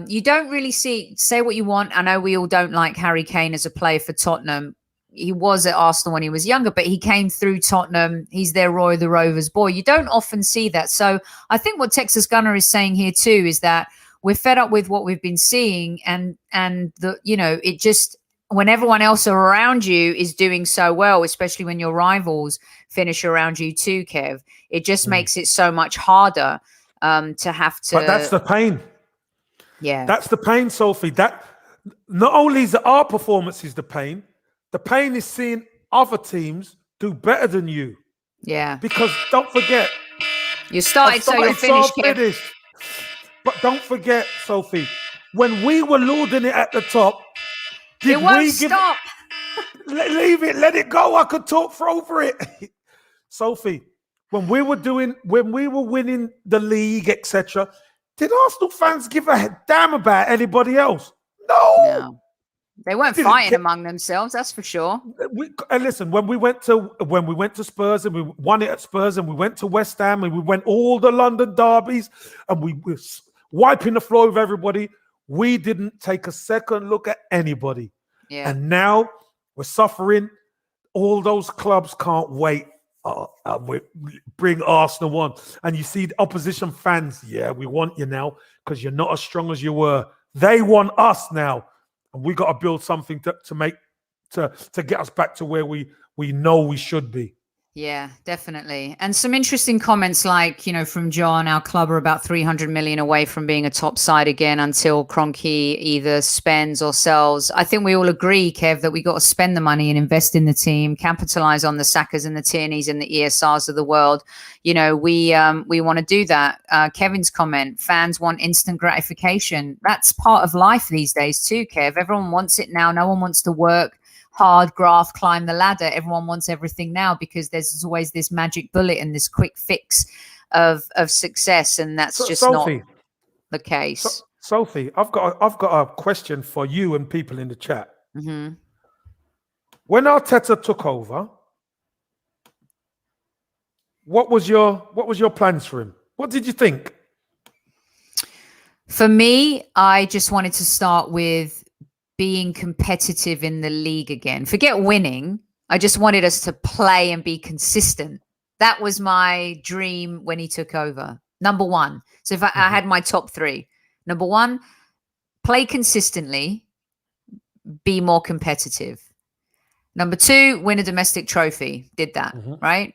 You don't really say what you want. I know we all don't like Harry Kane as a player for Tottenham. He was at Arsenal when he was younger, but he came through Tottenham. He's their Roy the Rovers boy. You don't often see that. So I think what Texas Gunner is saying here too is that we're fed up with what we've been seeing, and it just, when everyone else around you is doing so well, especially when your rivals finish around you too, Kev, it just makes it so much harder to have to. But that's the pain. Yeah, that's the pain, Sophie. That not only is our performance is the pain is seeing other teams do better than you. Yeah, because don't forget, you started so you're finished, Kev. But don't forget, Sophie, when we were lording it at the top, it won't stop. Leave it. Let it go. I could talk for over it. Sophie, when we were winning the league, etc., did Arsenal fans give a damn about anybody else? No. They weren't fighting among themselves, that's for sure. And listen, when we went to Spurs and we won it at Spurs, and we went to West Ham and we went all the London derbies and we were wiping the floor with everybody, we didn't take a second look at anybody. Yeah. And now we're suffering. All those clubs can't wait. We bring Arsenal on, and you see the opposition fans. Yeah, we want you now because you're not as strong as you were. They want us now. And we got to build something to get us back to where we know we should be. Yeah, definitely. And some interesting comments like, from John, our club are about 300 million away from being a top side again until Kroenke either spends or sells. I think we all agree, Kev, that we got to spend the money and invest in the team, capitalize on the Sakas and the Tierney's and the ESRs of the world. We want to do that. Kevin's comment, fans want instant gratification. That's part of life these days too, Kev. Everyone wants it now. No one wants to work hard, graft, climb the ladder. Everyone wants everything now because there's always this magic bullet and this quick fix of success, and that's just Sophie, not the case. Sophie, I've got a question for you and people in the chat. Mm-hmm. When Arteta took over, what was your plans for him? What did you think? For me, I just wanted to start with being competitive in the league again. Forget winning. I just wanted us to play and be consistent. That was my dream when he took over. Number one. So if I had my top three. Number one, play consistently, be more competitive. Number two, win a domestic trophy. Did that, right?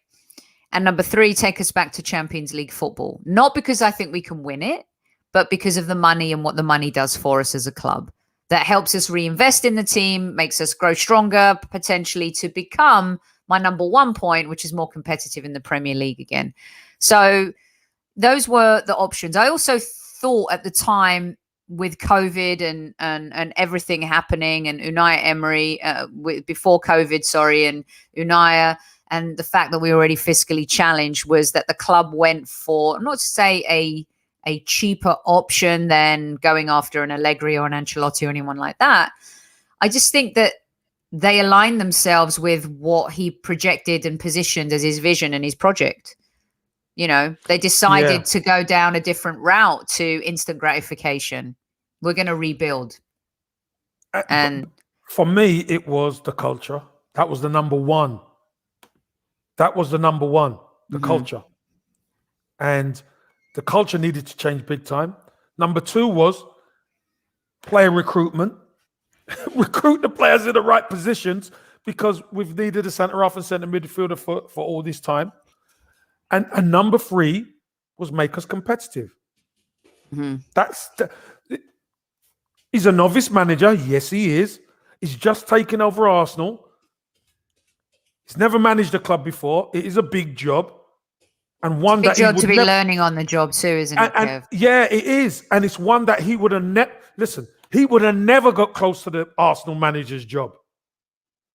And number three, take us back to Champions League football. Not because I think we can win it, but because of the money and what the money does for us as a club. That helps us reinvest in the team, makes us grow stronger, potentially to become my number one point, which is more competitive in the Premier League again. So those were the options. I also thought at the time with COVID and everything happening and Unai Emery, before COVID, and Unai, and the fact that we were already fiscally challenged, was that the club went for, not to say a cheaper option than going after an Allegri or an Ancelotti or anyone like that. I just think that they aligned themselves with what he projected and positioned as his vision and his project. They decided to go down a different route to instant gratification. We're going to rebuild. And for me, it was the culture. That was the number one. The culture. And the culture needed to change big time. Number two was player recruitment. Recruit the players in the right positions, because we've needed a centre-half and centre midfielder for all this time. And number three was make us competitive. He's a novice manager. Yes, he is. He's just taken over Arsenal. He's never managed a club before. It is a big job. And one that he would be learning on the job too, isn't it, Kev? Yeah, it is. And it's one that he would have he would have never got close to the Arsenal manager's job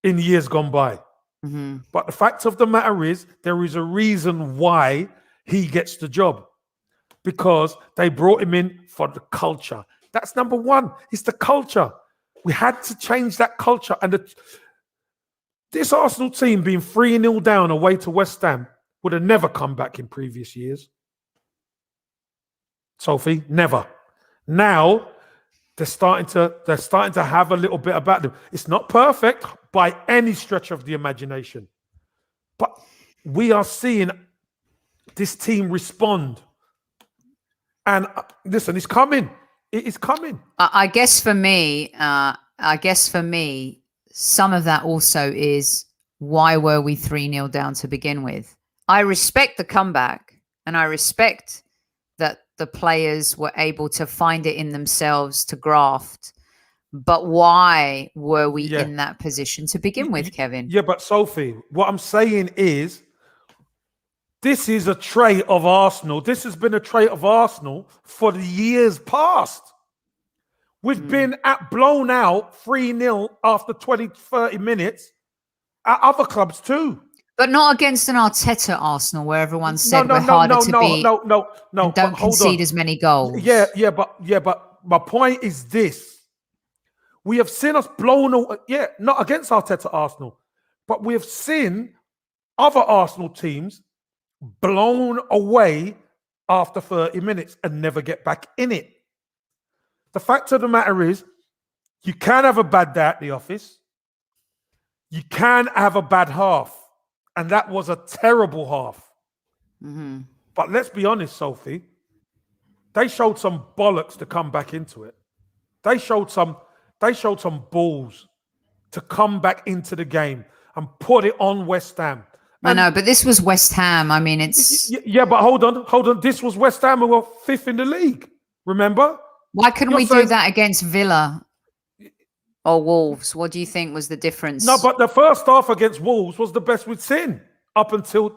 in years gone by. But the fact of the matter is, there is a reason why he gets the job. Because they brought him in for the culture. That's number one. It's the culture. We had to change that culture. And this Arsenal team being 3-0 down away to West Ham would have never come back in previous years. Sophie, never. Now they're starting to have a little bit about them. It's not perfect by any stretch of the imagination, but we are seeing this team respond. And listen, it's coming. It is coming. I guess for me, some of that also is, why were we 3-0 down to begin with? I respect the comeback, and I respect that the players were able to find it in themselves to graft. But why were we in that position to begin with, Kevin? Yeah, but Sophie, what I'm saying is, this is a trait of Arsenal. This has been a trait of Arsenal for the years past. We've been blown out 3-0 after 20, 30 minutes at other clubs too. But not against an Arteta Arsenal where everyone said we're harder to beat. No. And don't concede as many goals. But my point is this. We have seen us blown away. Yeah, not against Arteta Arsenal, but we have seen other Arsenal teams blown away after 30 minutes and never get back in it. The fact of the matter is, you can have a bad day at the office. You can have a bad half. And that was a terrible half. Mm-hmm. But let's be honest, Sophie. They showed some bollocks to come back into it. They showed some balls to come back into the game and put it on West Ham. I know, but this was West Ham. I mean, it's... Yeah, but hold on. This was West Ham who were 5th in the league. Remember? Why couldn't we do that against Villa or Wolves? What do you think was the difference? No, but the first half against Wolves was the best we'd seen up until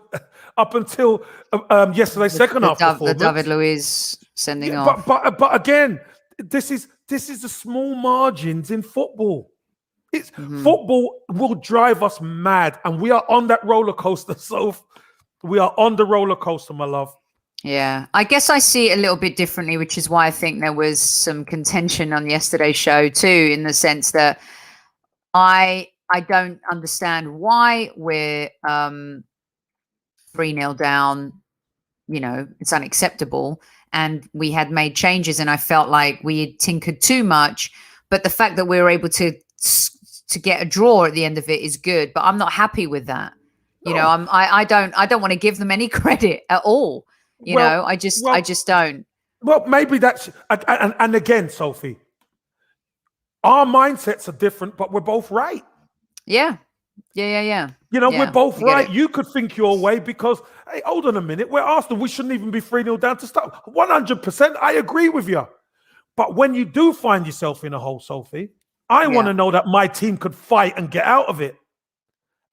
yesterday's second half performance. The David Luiz sending off. But again, this is the small margins in football. Football will drive us mad, and we are on that roller coaster. So we are on the roller coaster, my love. Yeah, I guess I see it a little bit differently, which is why I think there was some contention on yesterday's show too, in the sense that I don't understand why we're 3-0 down. You know, it's unacceptable, and we had made changes, and I felt like we had tinkered too much. But the fact that we were able to get a draw at the end of it is good, but I'm not happy with that. You know, I don't want to give them any credit at all. You know, I just don't. Well, maybe that's and again, Sophie, our mindsets are different, but we're both right. Yeah. You know, we're both right. You could think your way because, hey, hold on a minute, we're Arsenal. We shouldn't even be 3-0 down to start. 100%, I agree with you. But when you do find yourself in a hole, Sophie, I want to know that my team could fight and get out of it.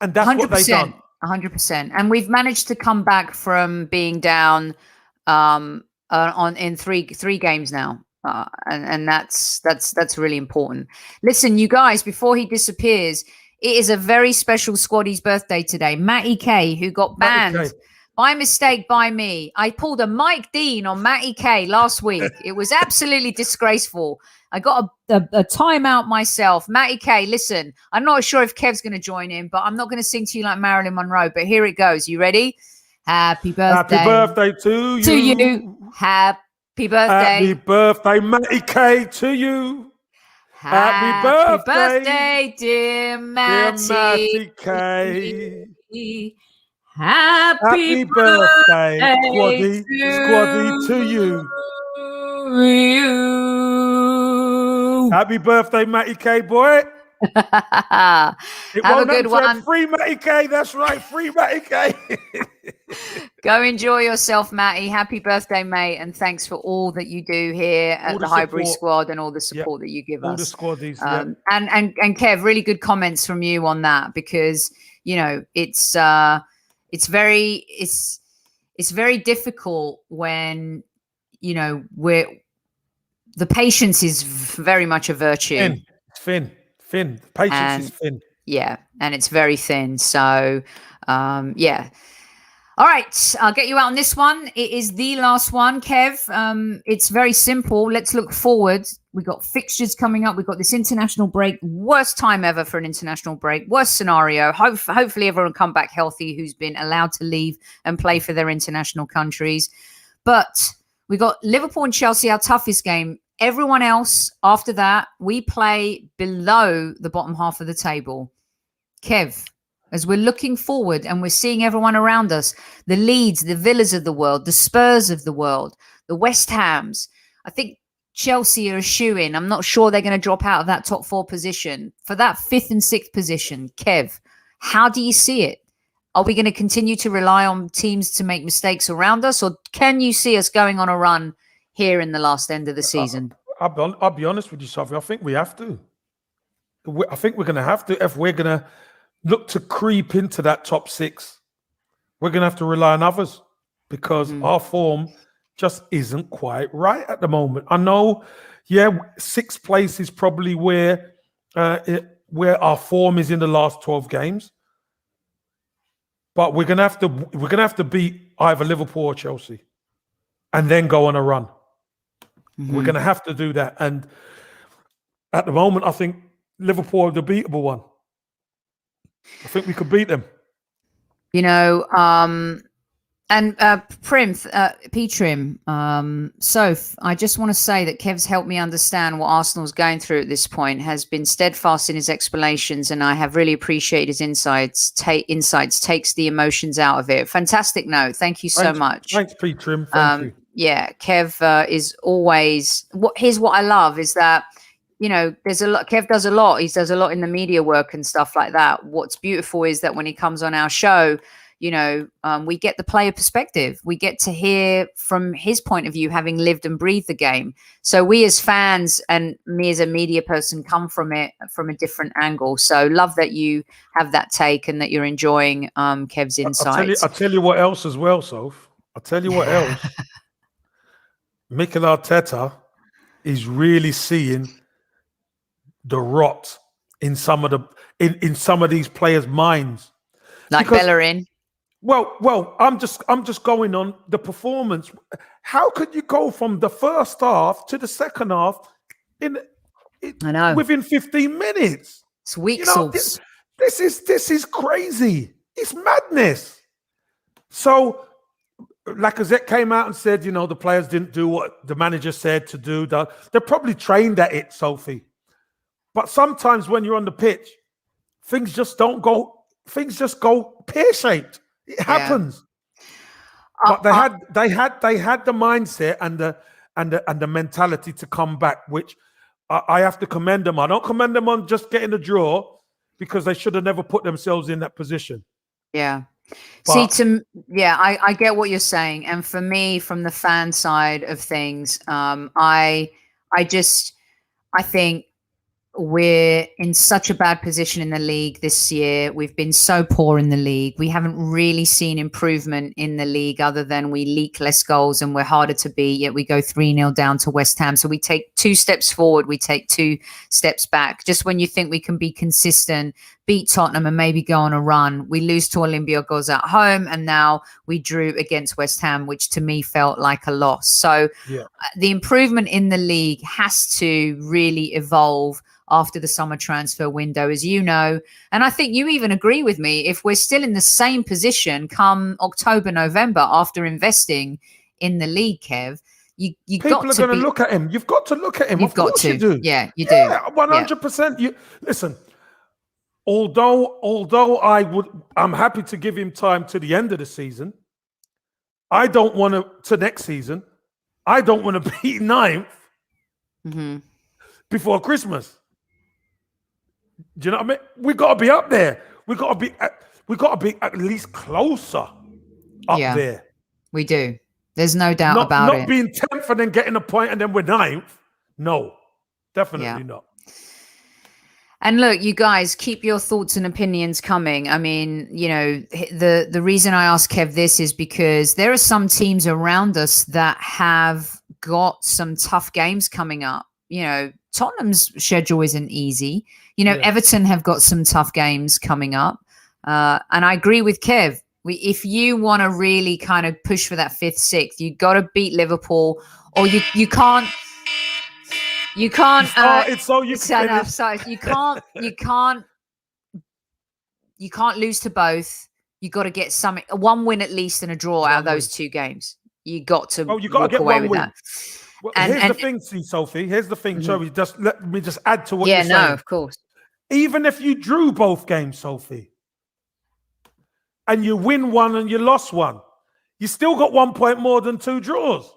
And that's 100%. What they've done. 100%. And we've managed to come back from being down in three games now. And that's really important. Listen, you guys, before he disappears, it is a very special squaddy's birthday today. Matty K, who got banned by mistake by me. I pulled a Mike Dean on Matty K last week. It was absolutely disgraceful. I got a timeout myself. Matty K, listen, I'm not sure if Kev's going to join in, but I'm not going to sing to you like Marilyn Monroe. But here it goes. You ready? Happy birthday. Happy birthday to you. To you. Happy birthday. Happy birthday, Matty K, to you. Happy birthday, dear Matty. Dear Matty K. Happy birthday, Squaddy to you. Happy birthday, Matty K, boy. Have a good one. Free Matty K, that's right, free Matty K. Go enjoy yourself, Matty. Happy birthday, mate, and thanks for all that you do here at the Highbury squad and all the support that you give us. All the squaddies. And Kev, really good comments from you on that, because you know it's very difficult when you know the patience is very much a virtue. Thin. Patience is thin. Yeah, and it's very thin. So, yeah. All right, I'll get you out on this one. It is the last one, Kev. It's very simple. Let's look forward. We've got fixtures coming up. We've got this international break. Worst time ever for an international break. Worst scenario. Hopefully everyone come back healthy who's been allowed to leave and play for their international countries. But we got Liverpool and Chelsea, our toughest game. Everyone else, after that, we play below the bottom half of the table. Kev, as we're looking forward and we're seeing everyone around us, the Leeds, the Villas of the world, the Spurs of the world, the West Hams, I think Chelsea are a shoo-in. I'm not sure they're going to drop out of that top 4 position. For that 5th and 6th position, Kev, how do you see it? Are we going to continue to rely on teams to make mistakes around us, or can you see us going on a run here in the last end of the season? I'll be honest with you, Sophie. I think we have to. I think we're going to have to. If we're going to look to creep into that top 6, we're going to have to rely on others, because our form just isn't quite right at the moment. I know, 6th place is probably where our form is in the last 12 games. but we're gonna have to beat either Liverpool or Chelsea, and then go on a run. Mm-hmm. We're gonna have to do that. And at the moment, I think Liverpool are the beatable one. I think we could beat them. You know, and P-Trim, Soph, I just want to say that Kev's helped me understand what Arsenal's going through at this point, has been steadfast in his explanations, and I have really appreciated his insights, takes the emotions out of it. Fantastic note. Thank you so much. Thanks, P-Trim. Thank you. Yeah, Kev is always... Here's what I love is that, you know, there's a lot. Kev does a lot. He does a lot in the media work and stuff like that. What's beautiful is that when he comes on our show, you know, we get the player perspective. We get to hear from his point of view, having lived and breathed the game. So we as fans and me as a media person come from it from a different angle. So love that you have that take and that you're enjoying Kev's insights. I'll tell you what else as well, Soph. I'll tell you what else. Mikel Arteta is really seeing the rot in some of these players' minds. Like Bellerin. Well, I'm just going on the performance. How could you go from the first half to the second half within 15 minutes? It's weak sauce. This is crazy. It's madness. So Lacazette came out and said, you know, the players didn't do what the manager said to do. They're probably trained at it, Sophie. But sometimes when you're on the pitch, things just don't go. Things just go pear-shaped. It happens. But they had the mindset and the mentality to come back, which I have to commend them. I don't commend them on just getting a draw, because they should have never put themselves in that position. Yeah. But, I get what you're saying. And for me, from the fan side of things, I think we're in such a bad position in the league this year. We've been so poor in the league. We haven't really seen improvement in the league other than we leak less goals and we're harder to beat, yet we go 3-0 down to West Ham. So we take 2 steps forward, we take 2 steps back. Just when you think we can be consistent, beat Tottenham and maybe go on a run, we lose to Olympiacos at home, and now we drew against West Ham, which to me felt like a loss. So the improvement in the league has to really evolve after the summer transfer window, as you know. And I think you even agree with me, if we're still in the same position come October, November, after investing in the league, Kev, people are going to look at him. You've got to look at him. You've got to. You do. Yeah, you do. 100%. You listen. Although I'm happy to give him time to the end of the season. I don't want to next season. I don't want to be 9th before Christmas. Do you know what I mean? We got to be up there. We got to be at least closer up there. We do. There's no doubt about it. Not being 10th and then getting a point and then we're 9th. No, definitely not. And look, you guys, keep your thoughts and opinions coming. I mean, you know, the reason I ask Kev this is because there are some teams around us that have got some tough games coming up. You know, Tottenham's schedule isn't easy. You know, Everton have got some tough games coming up. And I agree with Kev. If you want to really kind of push for that 5th, 6th, you got to beat Liverpool, or you can't. You can't. You can't lose to both. You got to get one win at least and a draw out of those 2 games. You got to. You got to get one win. That. Well, here's the thing, Sophie. Here's the thing, Sophie. Just let me add to what you're saying. Yeah, no, of course. Even if you drew both games, Sophie, and you win one and you lost one, you still got 1 point more than 2 draws.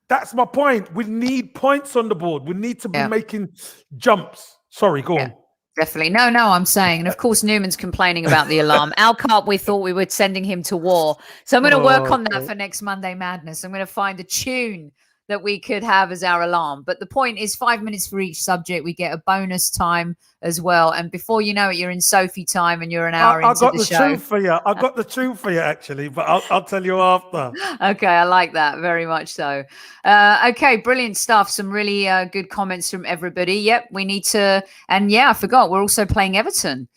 That's my point. We need points on the board. We need to be making jumps. Sorry, go on. Definitely. No, I'm saying. And of course, Newman's complaining about the alarm. Alcarp, we thought we were sending him to war. So I'm going to work on that for next Monday Madness. I'm going to find a tune that we could have as our alarm. But the point is 5 minutes for each subject. We get a bonus time as well. And before you know it, you're in Sophie time and you're an hour into the show. I've got the truth for you, actually, but I'll tell you after. Okay, I like that very much so. Okay, brilliant stuff. Some really good comments from everybody. Yep, we need to. And I forgot, we're also playing Everton.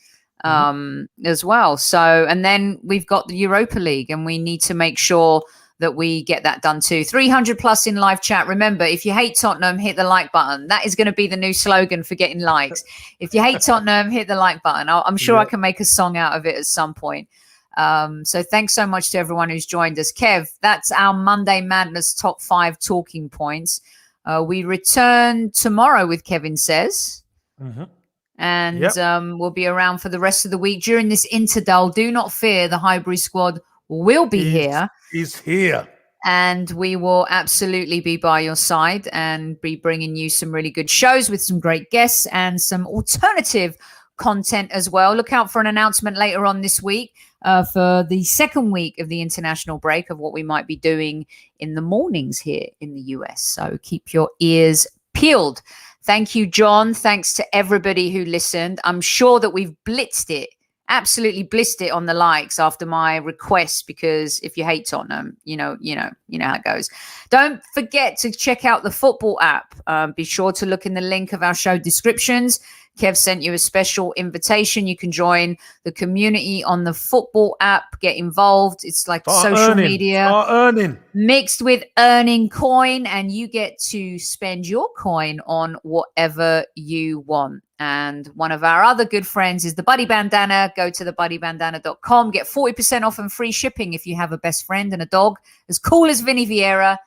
as well. So, and then we've got the Europa League, and we need to make sure that we get that done too. 300 plus in live chat. Remember, if you hate Tottenham, hit the like button. That is going to be the new slogan for getting likes. If you hate Tottenham, hit the like button. I'm sure I can make a song out of it at some point. So thanks so much to everyone who's joined us. Kev, that's our Monday Madness top 5 talking points. We return tomorrow with Kevin Says. And we'll be around for the rest of the week during this interdull. Do not fear, the Highbury squad will be here. He's here. And we will absolutely be by your side and be bringing you some really good shows with some great guests and some alternative content as well. Look out for an announcement later on this week for the second week of the international break of what we might be doing in the mornings here in the US. So keep your ears peeled. Thank you, John. Thanks to everybody who listened. I'm sure that we've blitzed it. Absolutely blitzed it on the likes after my request, because if you hate Tottenham, you know how it goes. Don't forget to check out the Futbol App. Be sure to look in the link of our show descriptions. Kev sent you a special invitation. You can join the community on the Futbol App. Get involved. It's like social media mixed with earning coin, and you get to spend your coin on whatever you want. And one of our other good friends is the Buddy Bandana. Go to thebuddybandana.com. Get 40% off and free shipping if you have a best friend and a dog as cool as Vinny Vieira.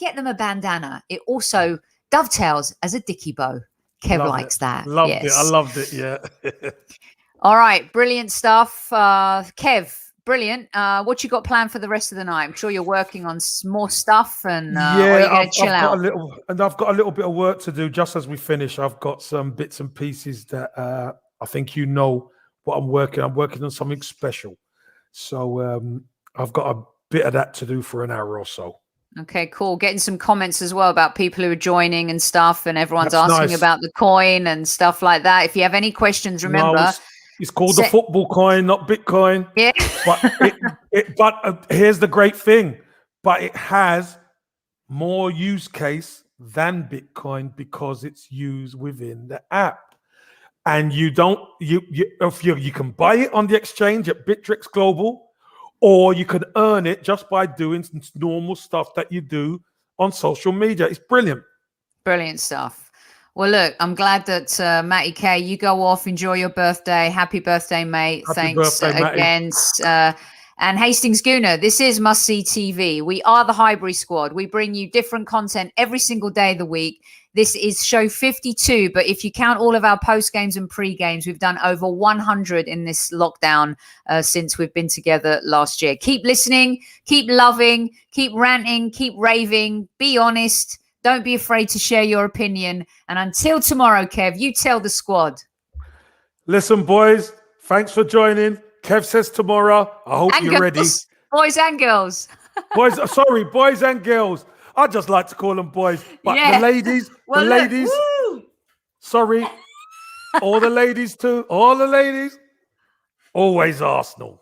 Get them a bandana. It also dovetails as a dicky bow. Kev likes that. Loved it. I loved it. Yeah. All right. Brilliant stuff. Kev, brilliant. What you got planned for the rest of the night? I'm sure you're working on more stuff, and are you going to chill out? I've got a little bit of work to do just as we finish. I've got some bits and pieces that I think you know what I'm working. I'm working on something special. So I've got a bit of that to do for an hour or so. Okay, cool. Getting some comments as well about people who are joining and stuff, and everyone's asking about the coin and stuff like that. If you have any questions, remember, it's called the football coin, not Bitcoin. Yeah. But here's the great thing. But it has more use case than Bitcoin because it's used within the app. And you can buy it on the exchange at Bittrex Global, or you can earn it just by doing some normal stuff that you do on social media. It's brilliant. Brilliant stuff. Well, look, I'm glad that Matty K, you go off, enjoy your birthday. Happy birthday, mate. Thanks again. And Hastings Gooner, this is Must See TV. We are the Highbury squad. We bring you different content every single day of the week. This is show 52, but if you count all of our post games and pre-games, we've done over 100 in this lockdown since we've been together last year. Keep listening, keep loving, keep ranting, keep raving, be honest. Don't be afraid to share your opinion. And until tomorrow, Kev, you tell the squad. Listen, boys, thanks for joining. Kev says tomorrow. I hope you're ready. Boys and girls. Boys and girls. I just like to call them boys. But the ladies, sorry, all the ladies too, always Arsenal.